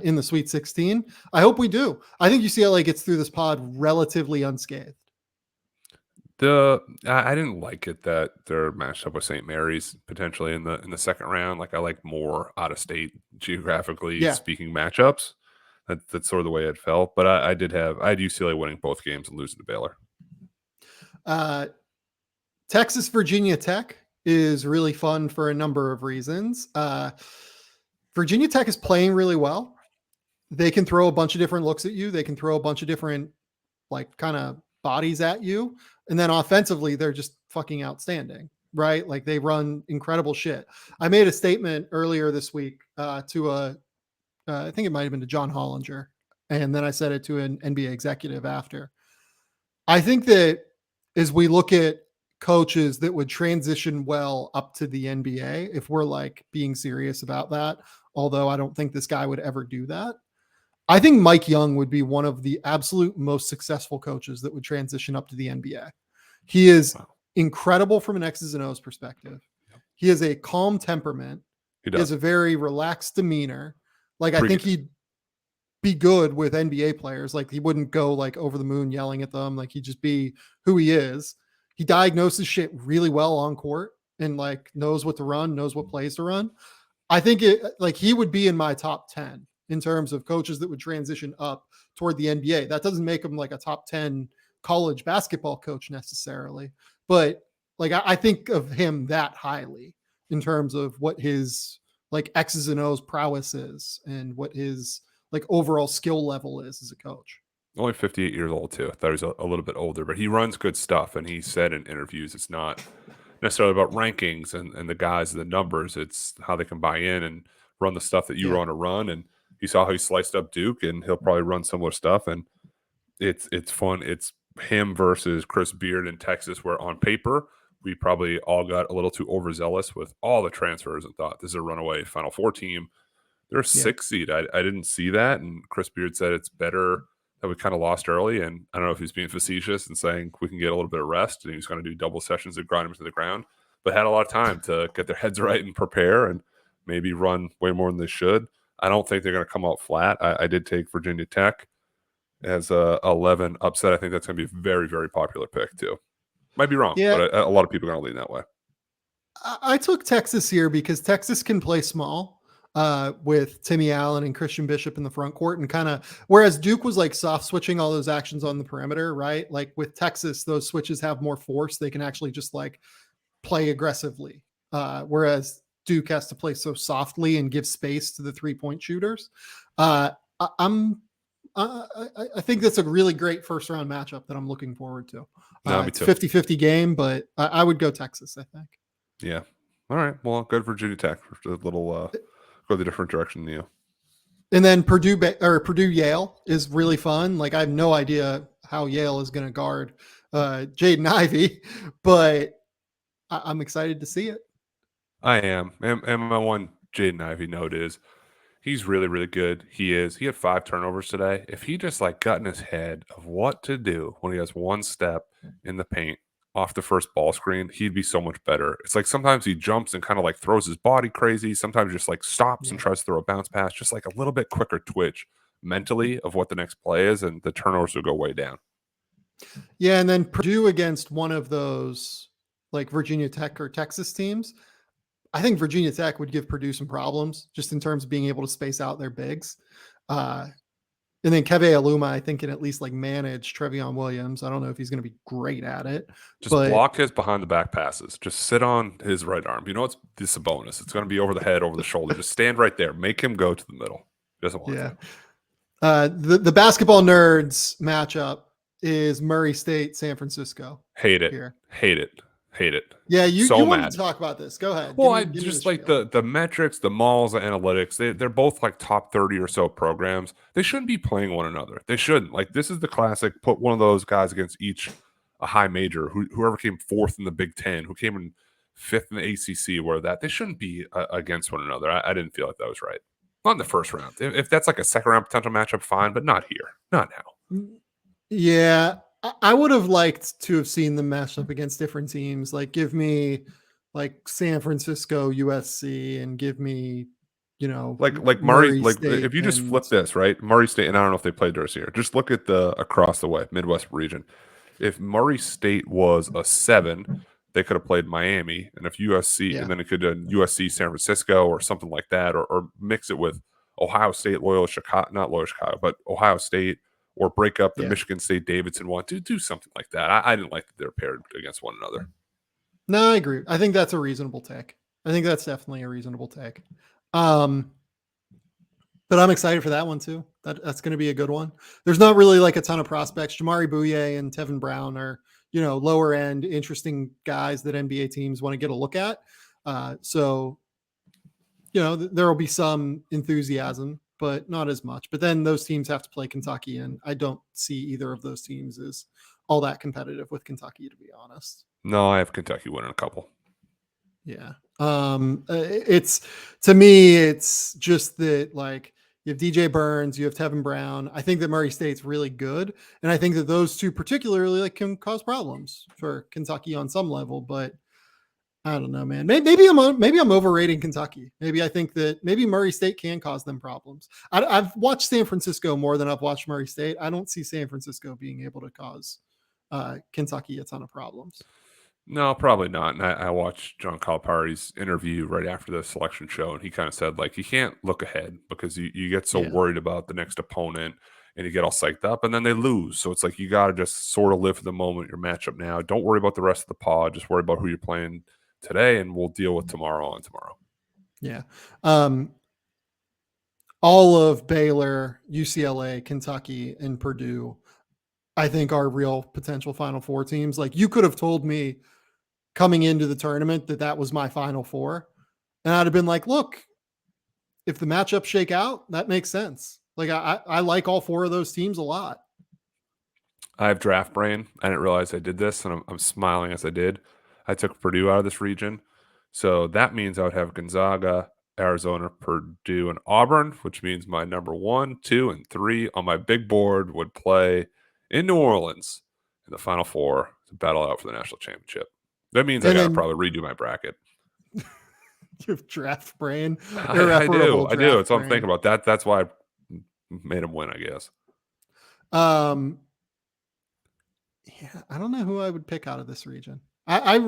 in the Sweet 16, I hope we do. I think UCLA gets through this pod relatively unscathed. I didn't like it that they're matched up with St. Mary's potentially in the second round. Like I like more out of state geographically speaking matchups. That's sort of the way it felt. But I had UCLA winning both games and losing to Baylor. Texas, Virginia Tech is really fun for a number of reasons. Virginia Tech is playing really well. They can throw a bunch of different looks at you. They can throw a bunch of different like kind of bodies at you. And then offensively, they're just fucking outstanding, right? Like they run incredible shit. I made a statement earlier this week to I think it might've been to John Hollinger. And then I said it to an NBA executive after. I think that as we look at coaches that would transition well up to the NBA, if we're like being serious about that, although I don't think this guy would ever do that, I think Mike Young would be one of the absolute most successful coaches that would transition up to the NBA. He is incredible from an X's and O's perspective. He has a calm temperament. He has a very relaxed demeanor. Like I think he'd be good with NBA players. Like he wouldn't go like over the moon yelling at them. Like he'd just be who he is. He diagnoses shit really well on court and like knows what to run, knows what plays to run. I think he would be in my top 10 in terms of coaches that would transition up toward the NBA. That doesn't make him like a top 10 college basketball coach necessarily, but like I think of him that highly in terms of what his like X's and O's prowess is and what his like overall skill level is as a coach. Only 58 years old too. I thought he was a little bit older, but he runs good stuff. And he said in interviews, it's not necessarily about rankings and the guys and the numbers. It's how they can buy in and run the stuff that you want to run. And you saw how he sliced up Duke, and he'll probably run similar stuff. And it's fun. It's him versus Chris Beard in Texas, where on paper we probably all got a little too overzealous with all the transfers and thought this is a runaway Final Four team. They're a 6 seed. I didn't see that, and Chris Beard said it's better that we kind of lost early. And I don't know if he's being facetious and saying we can get a little bit of rest, and he's going to do double sessions to grind them to the ground, but had a lot of time to get their heads right and prepare and maybe run way more than they should. I don't think they're going to come out flat. I did take Virginia Tech as a 11 upset. I think that's going to be a very, very popular pick too. Might be wrong, but a lot of people are going to lean that way. I took Texas here because Texas can play small with Timmy Allen and Christian Bishop in the front court, and kind of, whereas Duke was like soft switching all those actions on the perimeter, right? Like with Texas, those switches have more force. They can actually just like play aggressively. Whereas Duke has to play so softly and give space to the 3-point shooters. I think that's a really great first round matchup that I'm looking forward to. It's 50-50 game, but I would go Texas, I think. Yeah. All right. Well, good Virginia Tech for a little go the different direction than you. And then Purdue Yale is really fun. Like I have no idea how Yale is going to guard Jaden Ivey, but I'm excited to see it. I am. And my one Jaden Ivey note is he's really, really good. He had 5 turnovers today. If he just like got in his head of what to do when he has one step in the paint off the first ball screen, he'd be so much better. It's like sometimes he jumps and kind of like throws his body crazy. Sometimes just like stops and tries to throw a bounce pass, just like a little bit quicker twitch mentally of what the next play is, and the turnovers will go way down. Yeah, and then Purdue against one of those like Virginia Tech or Texas teams, I think Virginia Tech would give Purdue some problems just in terms of being able to space out their bigs. And then Keve Aluma, I think, can at least like manage Trevion Williams. I don't know if he's going to be great at it. Just block his behind the back passes. Just sit on his right arm. You know, it's a bonus. It's going to be over the head, over the shoulder. Just stand right there. Make him go to the middle. He doesn't want to. The basketball nerds matchup is Murray State, San Francisco. Hate it. Hate it. Hate it. Yeah, you want to talk about this. Go ahead. Well, give me just like the metrics, the malls, the analytics, they're both like top 30 or so programs. They shouldn't be playing one another. They shouldn't. Like, this is the classic, put one of those guys against each a high major, whoever came 4th in the Big Ten, who came in 5th in the ACC, where they shouldn't be against one another. I didn't feel like that was right. Not in the first round. If that's like a second round potential matchup, fine, but not here. Not now. Yeah. I would have liked to have seen them match up against different teams. Like, give me like San Francisco, USC, and give me, like Murray. Like, if you just flip this, right? Murray State, and I don't know if they played theirs here. Just look at the across the way Midwest region. If Murray State was a 7, they could have played Miami, and if USC, and then it could have USC, San Francisco, or something like that, or mix it with Ohio State, Loyola Chicago, not Loyola Chicago, but Ohio State. Or break up the Michigan State Davidson one. Do something like that. I didn't like that they're paired against one another. No, I agree. I think that's a reasonable take. I think that's definitely a reasonable take. But I'm excited for that one too. That's going to be a good one. There's not really like a ton of prospects. Jamari Bouye and Tevin Brown are, lower end, interesting guys that NBA teams want to get a look at. So there will be some enthusiasm, but not as much. But then those teams have to play Kentucky, and I don't see either of those teams as all that competitive with Kentucky, to be honest. No, I have Kentucky winning a couple. Yeah. It's, to me, it's just that, like, you have DJ Burns, you have Tevin Brown. I think that Murray State's really good, and I think that those two particularly like can cause problems for Kentucky on some level, but I don't know, man. Maybe I'm overrating Kentucky. Maybe I think that maybe Murray State can cause them problems. I've watched San Francisco more than I've watched Murray State. I don't see San Francisco being able to cause Kentucky a ton of problems. No, probably not. And I watched John Calipari's interview right after the selection show, and he kind of said, like, you can't look ahead because you get so worried about the next opponent and you get all psyched up and then they lose. So it's like you got to just sort of live for the moment, your matchup now. Don't worry about the rest of the pod. Just worry about who you're playing today, and we'll deal with tomorrow on tomorrow. Yeah. All of Baylor, UCLA, Kentucky, and Purdue, I think, are real potential Final Four teams. Like, you could have told me coming into the tournament that was my Final Four, and I'd have been like, look, if the matchups shake out, that makes sense. Like, I like all 4 of those teams a lot. I have draft brain. I didn't realize I did this, and I'm smiling as I did. I took Purdue out of this region. So that means I would have Gonzaga, Arizona, Purdue, and Auburn, which means my number 1, 2, and 3 on my big board would play in New Orleans in the Final Four to battle out for the national championship. That means I And got to then probably redo my bracket. you have draft brain, I do. irreparable That's draft what I'm thinking brain. about. That's why I made him win, I guess. Yeah, I don't know who I would pick out of this region. I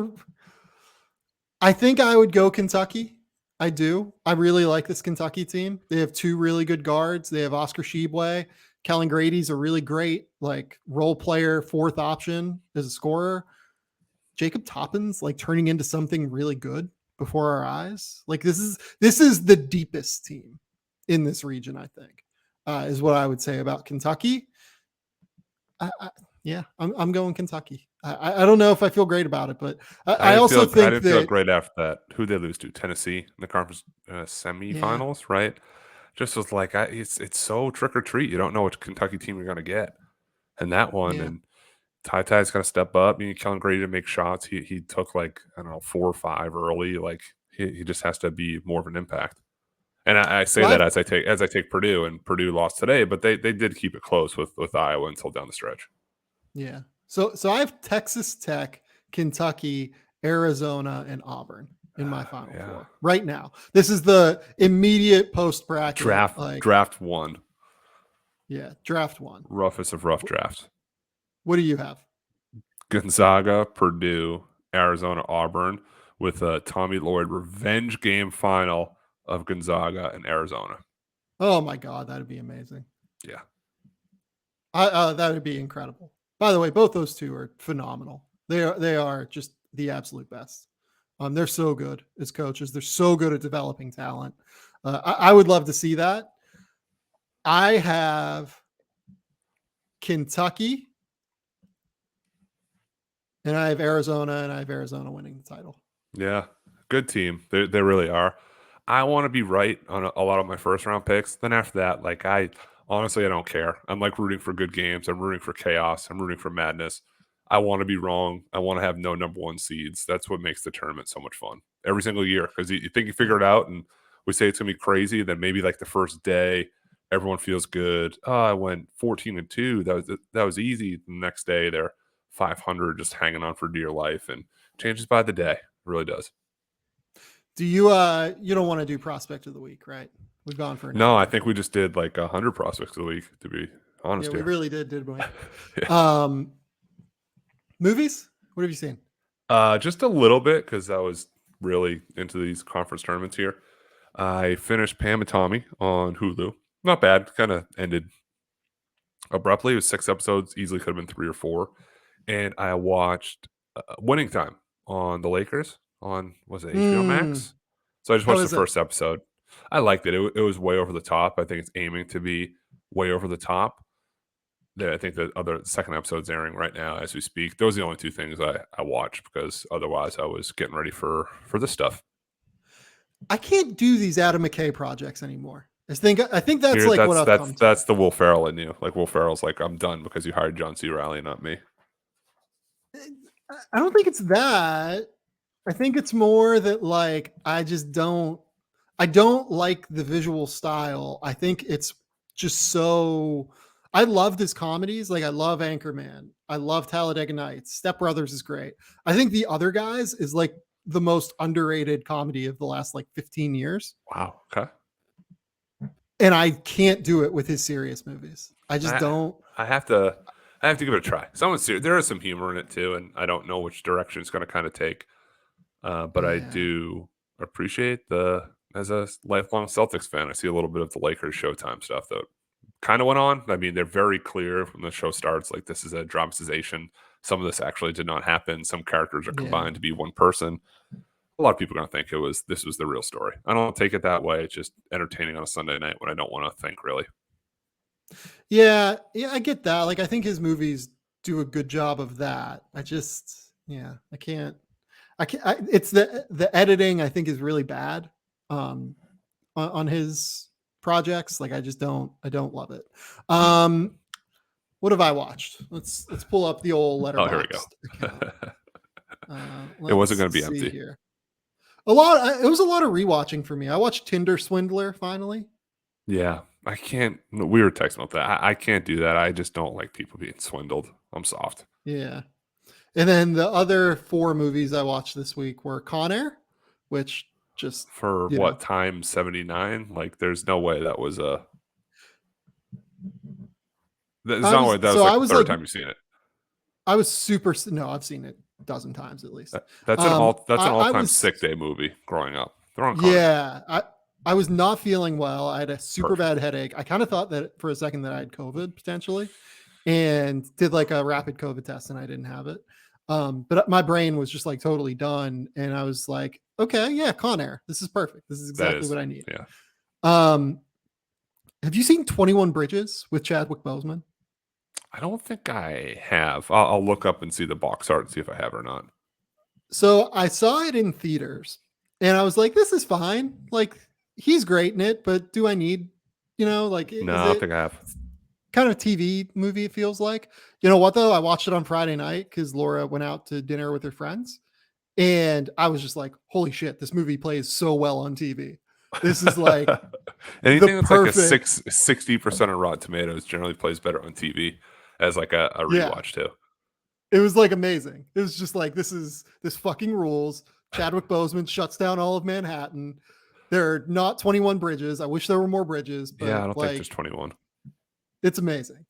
think I would go Kentucky. I do. I really like this Kentucky team. They have 2 really good guards. They have Oscar Tshiebwe. Kellen Grady's a really great like role player, 4th option as a scorer. Jacob Toppin's like turning into something really good before our eyes. Like this is the deepest team in this region, I think, is what I would say about Kentucky. Yeah, I'm going Kentucky. I don't know if I feel great about it, but I also think I didn't feel great after that. Who they lose to? Tennessee in the conference semifinals, right? Just was like, it's so trick or treat. You don't know which Kentucky team you're going to get. And that one, yeah. and Ty's got to step up. Kellen Grady to make shots. He took like, I don't know, 4 or 5 early. Like he just has to be more of an impact. And I say that as I take Purdue, and Purdue lost today, but they did keep it close with Iowa until down the stretch. Yeah. So I have Texas Tech, Kentucky, Arizona, and Auburn in my Final Four right now. This is the immediate post bracket draft 1. Yeah, draft 1. Roughest of rough drafts. What do you have? Gonzaga, Purdue, Arizona, Auburn, with a Tommy Lloyd revenge game final of Gonzaga and Arizona. Oh my God, that'd be amazing. Yeah. That would be incredible. By the way, both those 2 are phenomenal. They are just the absolute best. They're so good as coaches. They're so good at developing talent. I would love to see that. I have Kentucky, and I have Arizona, and I have Arizona winning the title. Yeah, good team. They really are. I want to be right on a lot of my first round picks. Then after that, like honestly, I don't care. I'm like rooting for good games. I'm rooting for chaos. I'm rooting for madness. I want to be wrong. I want to have no number 1 seeds. That's what makes the tournament so much fun every single year, because you think you figure it out, and we say it's gonna be crazy. Then maybe like the first day, everyone feels good. Oh, I went 14-2. That was easy. The next day, they're 500, just hanging on for dear life, and changes by the day. It really does. Do you you don't want to do prospect of the week, right? We've gone for an No, hour. I think we just did like 100 prospects of the week, to be honest. Yeah, we really did we? Yeah. Movies? What have you seen? Just a little bit, because I was really into these conference tournaments here. I finished Pam and Tommy on Hulu. Not bad. Kind of ended abruptly. It was 6 episodes. Easily could have been 3 or 4. And I watched Winning Time on the Lakers on, was it HBO Max? So I just watched the first episode. I liked it. It was way over the top. I think it's aiming to be way over the top. I think the second episode's airing right now as we speak. Those are the only 2 things I watched, because otherwise I was getting ready for this stuff. I can't do these Adam McKay projects anymore. I think that's like what I've come to. That's the Will Ferrell in you. Like Will Ferrell's like, I'm done because you hired John C. Reilly, not me. I don't think it's that. I think it's more that like I don't like the visual style. I think it's just so. I love his comedies. Like I love Anchorman. I love Talladega Nights. Step Brothers is great. I think The Other Guys is like the most underrated comedy of the last like 15 years. Wow. Okay. And I can't do it with his serious movies. I just don't. I have to give it a try. There is some humor in it too, and I don't know which direction it's going to kind of take. But I do appreciate as a lifelong Celtics fan, I see a little bit of the Lakers Showtime stuff that kind of went on. I mean, they're very clear when the show starts, like this is a dramatization. Some of this actually did not happen. Some characters are combined to be one person. A lot of people are going to think this was the real story. I don't take it that way. It's just entertaining on a Sunday night when I don't want to think, really. Yeah, I get that. Like I think his movies do a good job of that. I can't. It's the editing I think is really bad on his projects. Like I don't love it. What have I watched? Let's pull up the old Oh, here we go. Letterboxd account. It wasn't going to be see empty. here. It was a lot of rewatching for me. I watched Tinder Swindler finally. Yeah, I can't. We were texting about that. I can't do that. I just don't like people being swindled. I'm soft. Yeah. And then the other 4 movies I watched this week were Con Air, which just For what time? 79? Like, there's no way that was a. There's no way that was like the third time you've seen it. I was super. No, I've seen it a dozen times at least. That's an all-time sick day movie growing up. I was not feeling well. I had a super bad headache. I kind of thought that for a second that I had COVID potentially, and did like a rapid COVID test, and I didn't have it. But my brain was just like totally done, and I was like, okay, yeah, Con Air. This is perfect. This is exactly what I need. Yeah. Have you seen 21 Bridges with Chadwick Boseman? I don't think I have. I'll look up and see the box art and see if I have or not. So I saw it in theaters, and I was like, this is fine. Like, he's great in it, but do I need, like, no, I don't think I have. Kind of TV movie, it feels like. You know what, though? I watched it on Friday night because Laura went out to dinner with her friends, and I was just like, holy shit, this movie plays so well on TV. This is like anything that's like a 60% on Rotten Tomatoes generally plays better on TV as like a rewatch too. It was like amazing. It was just like, this fucking rules. Chadwick Boseman shuts down all of Manhattan. There are not 21 bridges. I wish there were more bridges. But yeah, I don't think there's 21. It's amazing.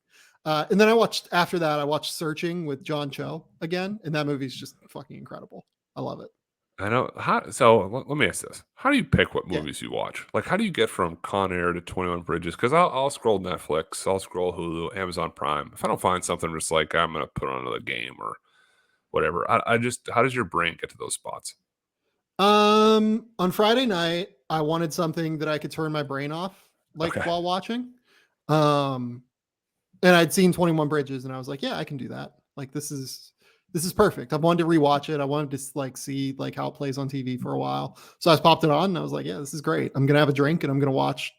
And then after that, I watched Searching with John Cho again. And that movie's just fucking incredible. I love it. I know. So let me ask this. How do you pick what movies you watch? Like, how do you get from Con Air to 21 Bridges? Because I'll scroll Netflix, I'll scroll Hulu, Amazon Prime. If I don't find something, I'm just like, I'm going to put on another game or whatever. How does your brain get to those spots? On Friday night, I wanted something that I could turn my brain off, while watching. And I'd seen 21 Bridges, and I was like, yeah, I can do that. Like, this is perfect. I wanted to rewatch it. I wanted to like see like how it plays on TV for a while. So I just popped it on, and I was like, yeah, this is great. I'm gonna have a drink, and I'm gonna watch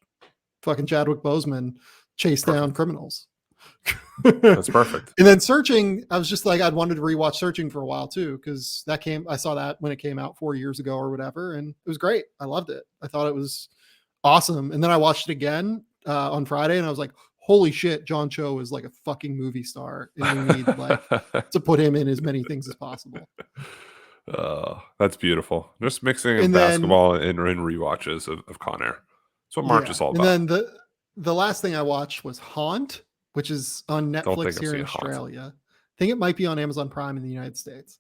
fucking Chadwick Boseman chase down criminals. That's perfect. And then Searching, I was just like, I'd wanted to rewatch Searching for a while too, because I saw that when it came out 4 years ago or whatever, and it was great. I loved it. I thought it was awesome. And then I watched it again on Friday, and I was like, holy shit, John Cho is like a fucking movie star, and we need like to put him in as many things as possible. That's beautiful. Just mixing in basketball and rewatches of Con Air. That's what March is all about. And then the last thing I watched was Haunt, which is on Netflix here in Australia. Haunt. I think it might be on Amazon Prime in the United States.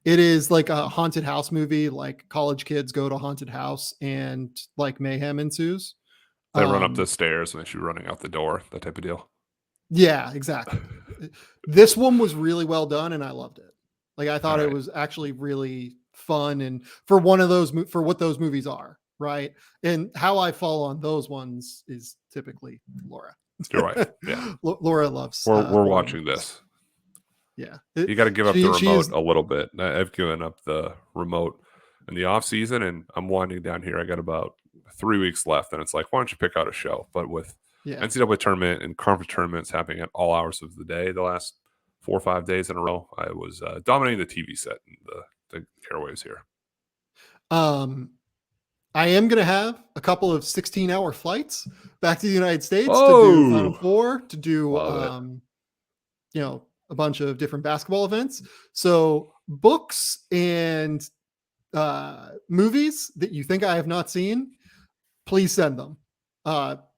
It is like a haunted house movie, like college kids go to a haunted house and like mayhem ensues. They run up the stairs and they shoot running out the door, that type of deal. Yeah, exactly. This one was really well done, and I loved it. Like, I thought it was actually really fun, and for what those movies are, right? And how I fall on those ones is typically Laura. Your wife, yeah. Laura loves. We're watching this. Yeah, you got to give up the remote a little bit. I've given up the remote in the off season, and I'm winding down here. I got about 3 weeks left, and it's like, why don't you pick out a show? But with NCAA tournament and conference tournaments happening at all hours of the day, the last 4 or 5 days in a row, I was dominating the TV set and the airwaves here. I am going to have a couple of 16-hour flights back to the United States to do Final Four, to do a bunch of different basketball events. So books and movies that you think I have not seen, please send them.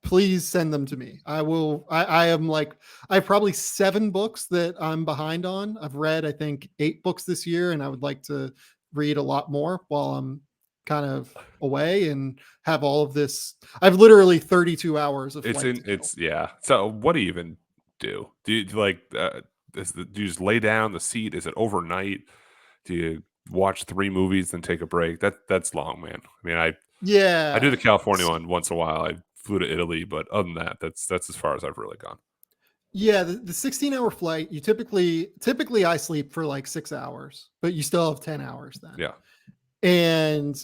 Please send them to me. I have probably 7 books that I'm behind on. I've read, I think, 8 books this year, and I would like to read a lot more while I'm kind of away and have all of this. I've literally 32 hours of yeah. So what do you even do? Do you like do you just lay down the seat? Is it overnight? Do you watch 3 movies and take a break? That's long, man. I mean, I do the California one once in a while. I flew to Italy, but other than that, that's as far as I've really gone. Yeah, the 16-hour flight, you typically I sleep for like 6 hours, but you still have 10 hours then. Yeah. And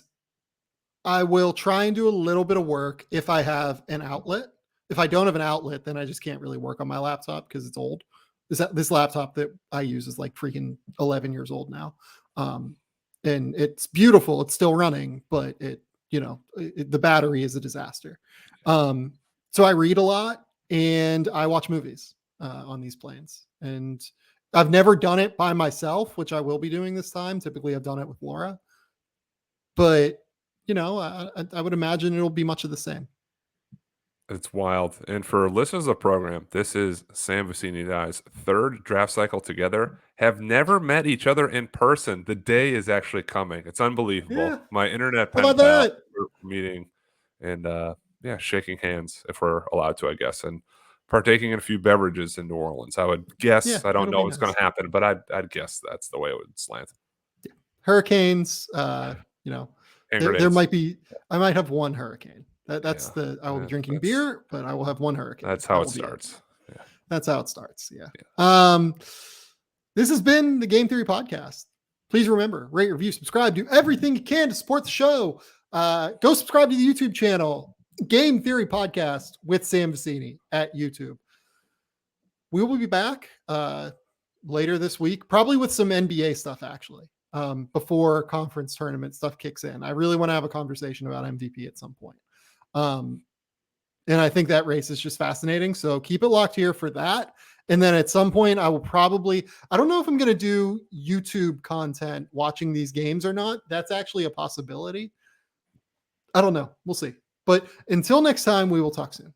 I will try and do a little bit of work if I have an outlet. If I don't have an outlet, then I just can't really work on my laptop because it's old. this laptop that I use is like freaking 11 years old now. And it's beautiful. It's still running, but the battery is a disaster. So I read a lot and I watch movies on these planes. And I've never done it by myself, which I will be doing this time. Typically I've done it with Laura, but I would imagine it'll be much of the same. It's wild. And for listeners of the program, this is Sam Vecenie and I's third draft cycle together. Have never met each other in person. The day is actually coming. It's unbelievable. Yeah. My internet How pen about pal, that? we're meeting and shaking hands if we're allowed to, I guess, and partaking in a few beverages in New Orleans. I would guess. Yeah, I don't it'll know be what's going nice. to happen, but I'd guess that's the way it would slant. Hurricanes, Hand there grenades. might be, I might have one hurricane. I will be drinking that's- beer, but I will have one hurricane. That's how That it will be starts. Yeah. That's how it starts. Yeah. This has been the Game Theory Podcast. Please remember, rate, review, subscribe, do everything you can to support the show. Go subscribe to the YouTube channel, Game Theory Podcast with Sam Vecenie at YouTube. We will be back later this week, probably with some NBA stuff, actually, before conference tournament stuff kicks in. I really want to have a conversation about MVP at some point. And I think that race is just fascinating. So keep it locked here for that. And then at some point, I will probably, I don't know if I'm going to do YouTube content watching these games or not. That's actually a possibility. I don't know. We'll see. But until next time, we will talk soon.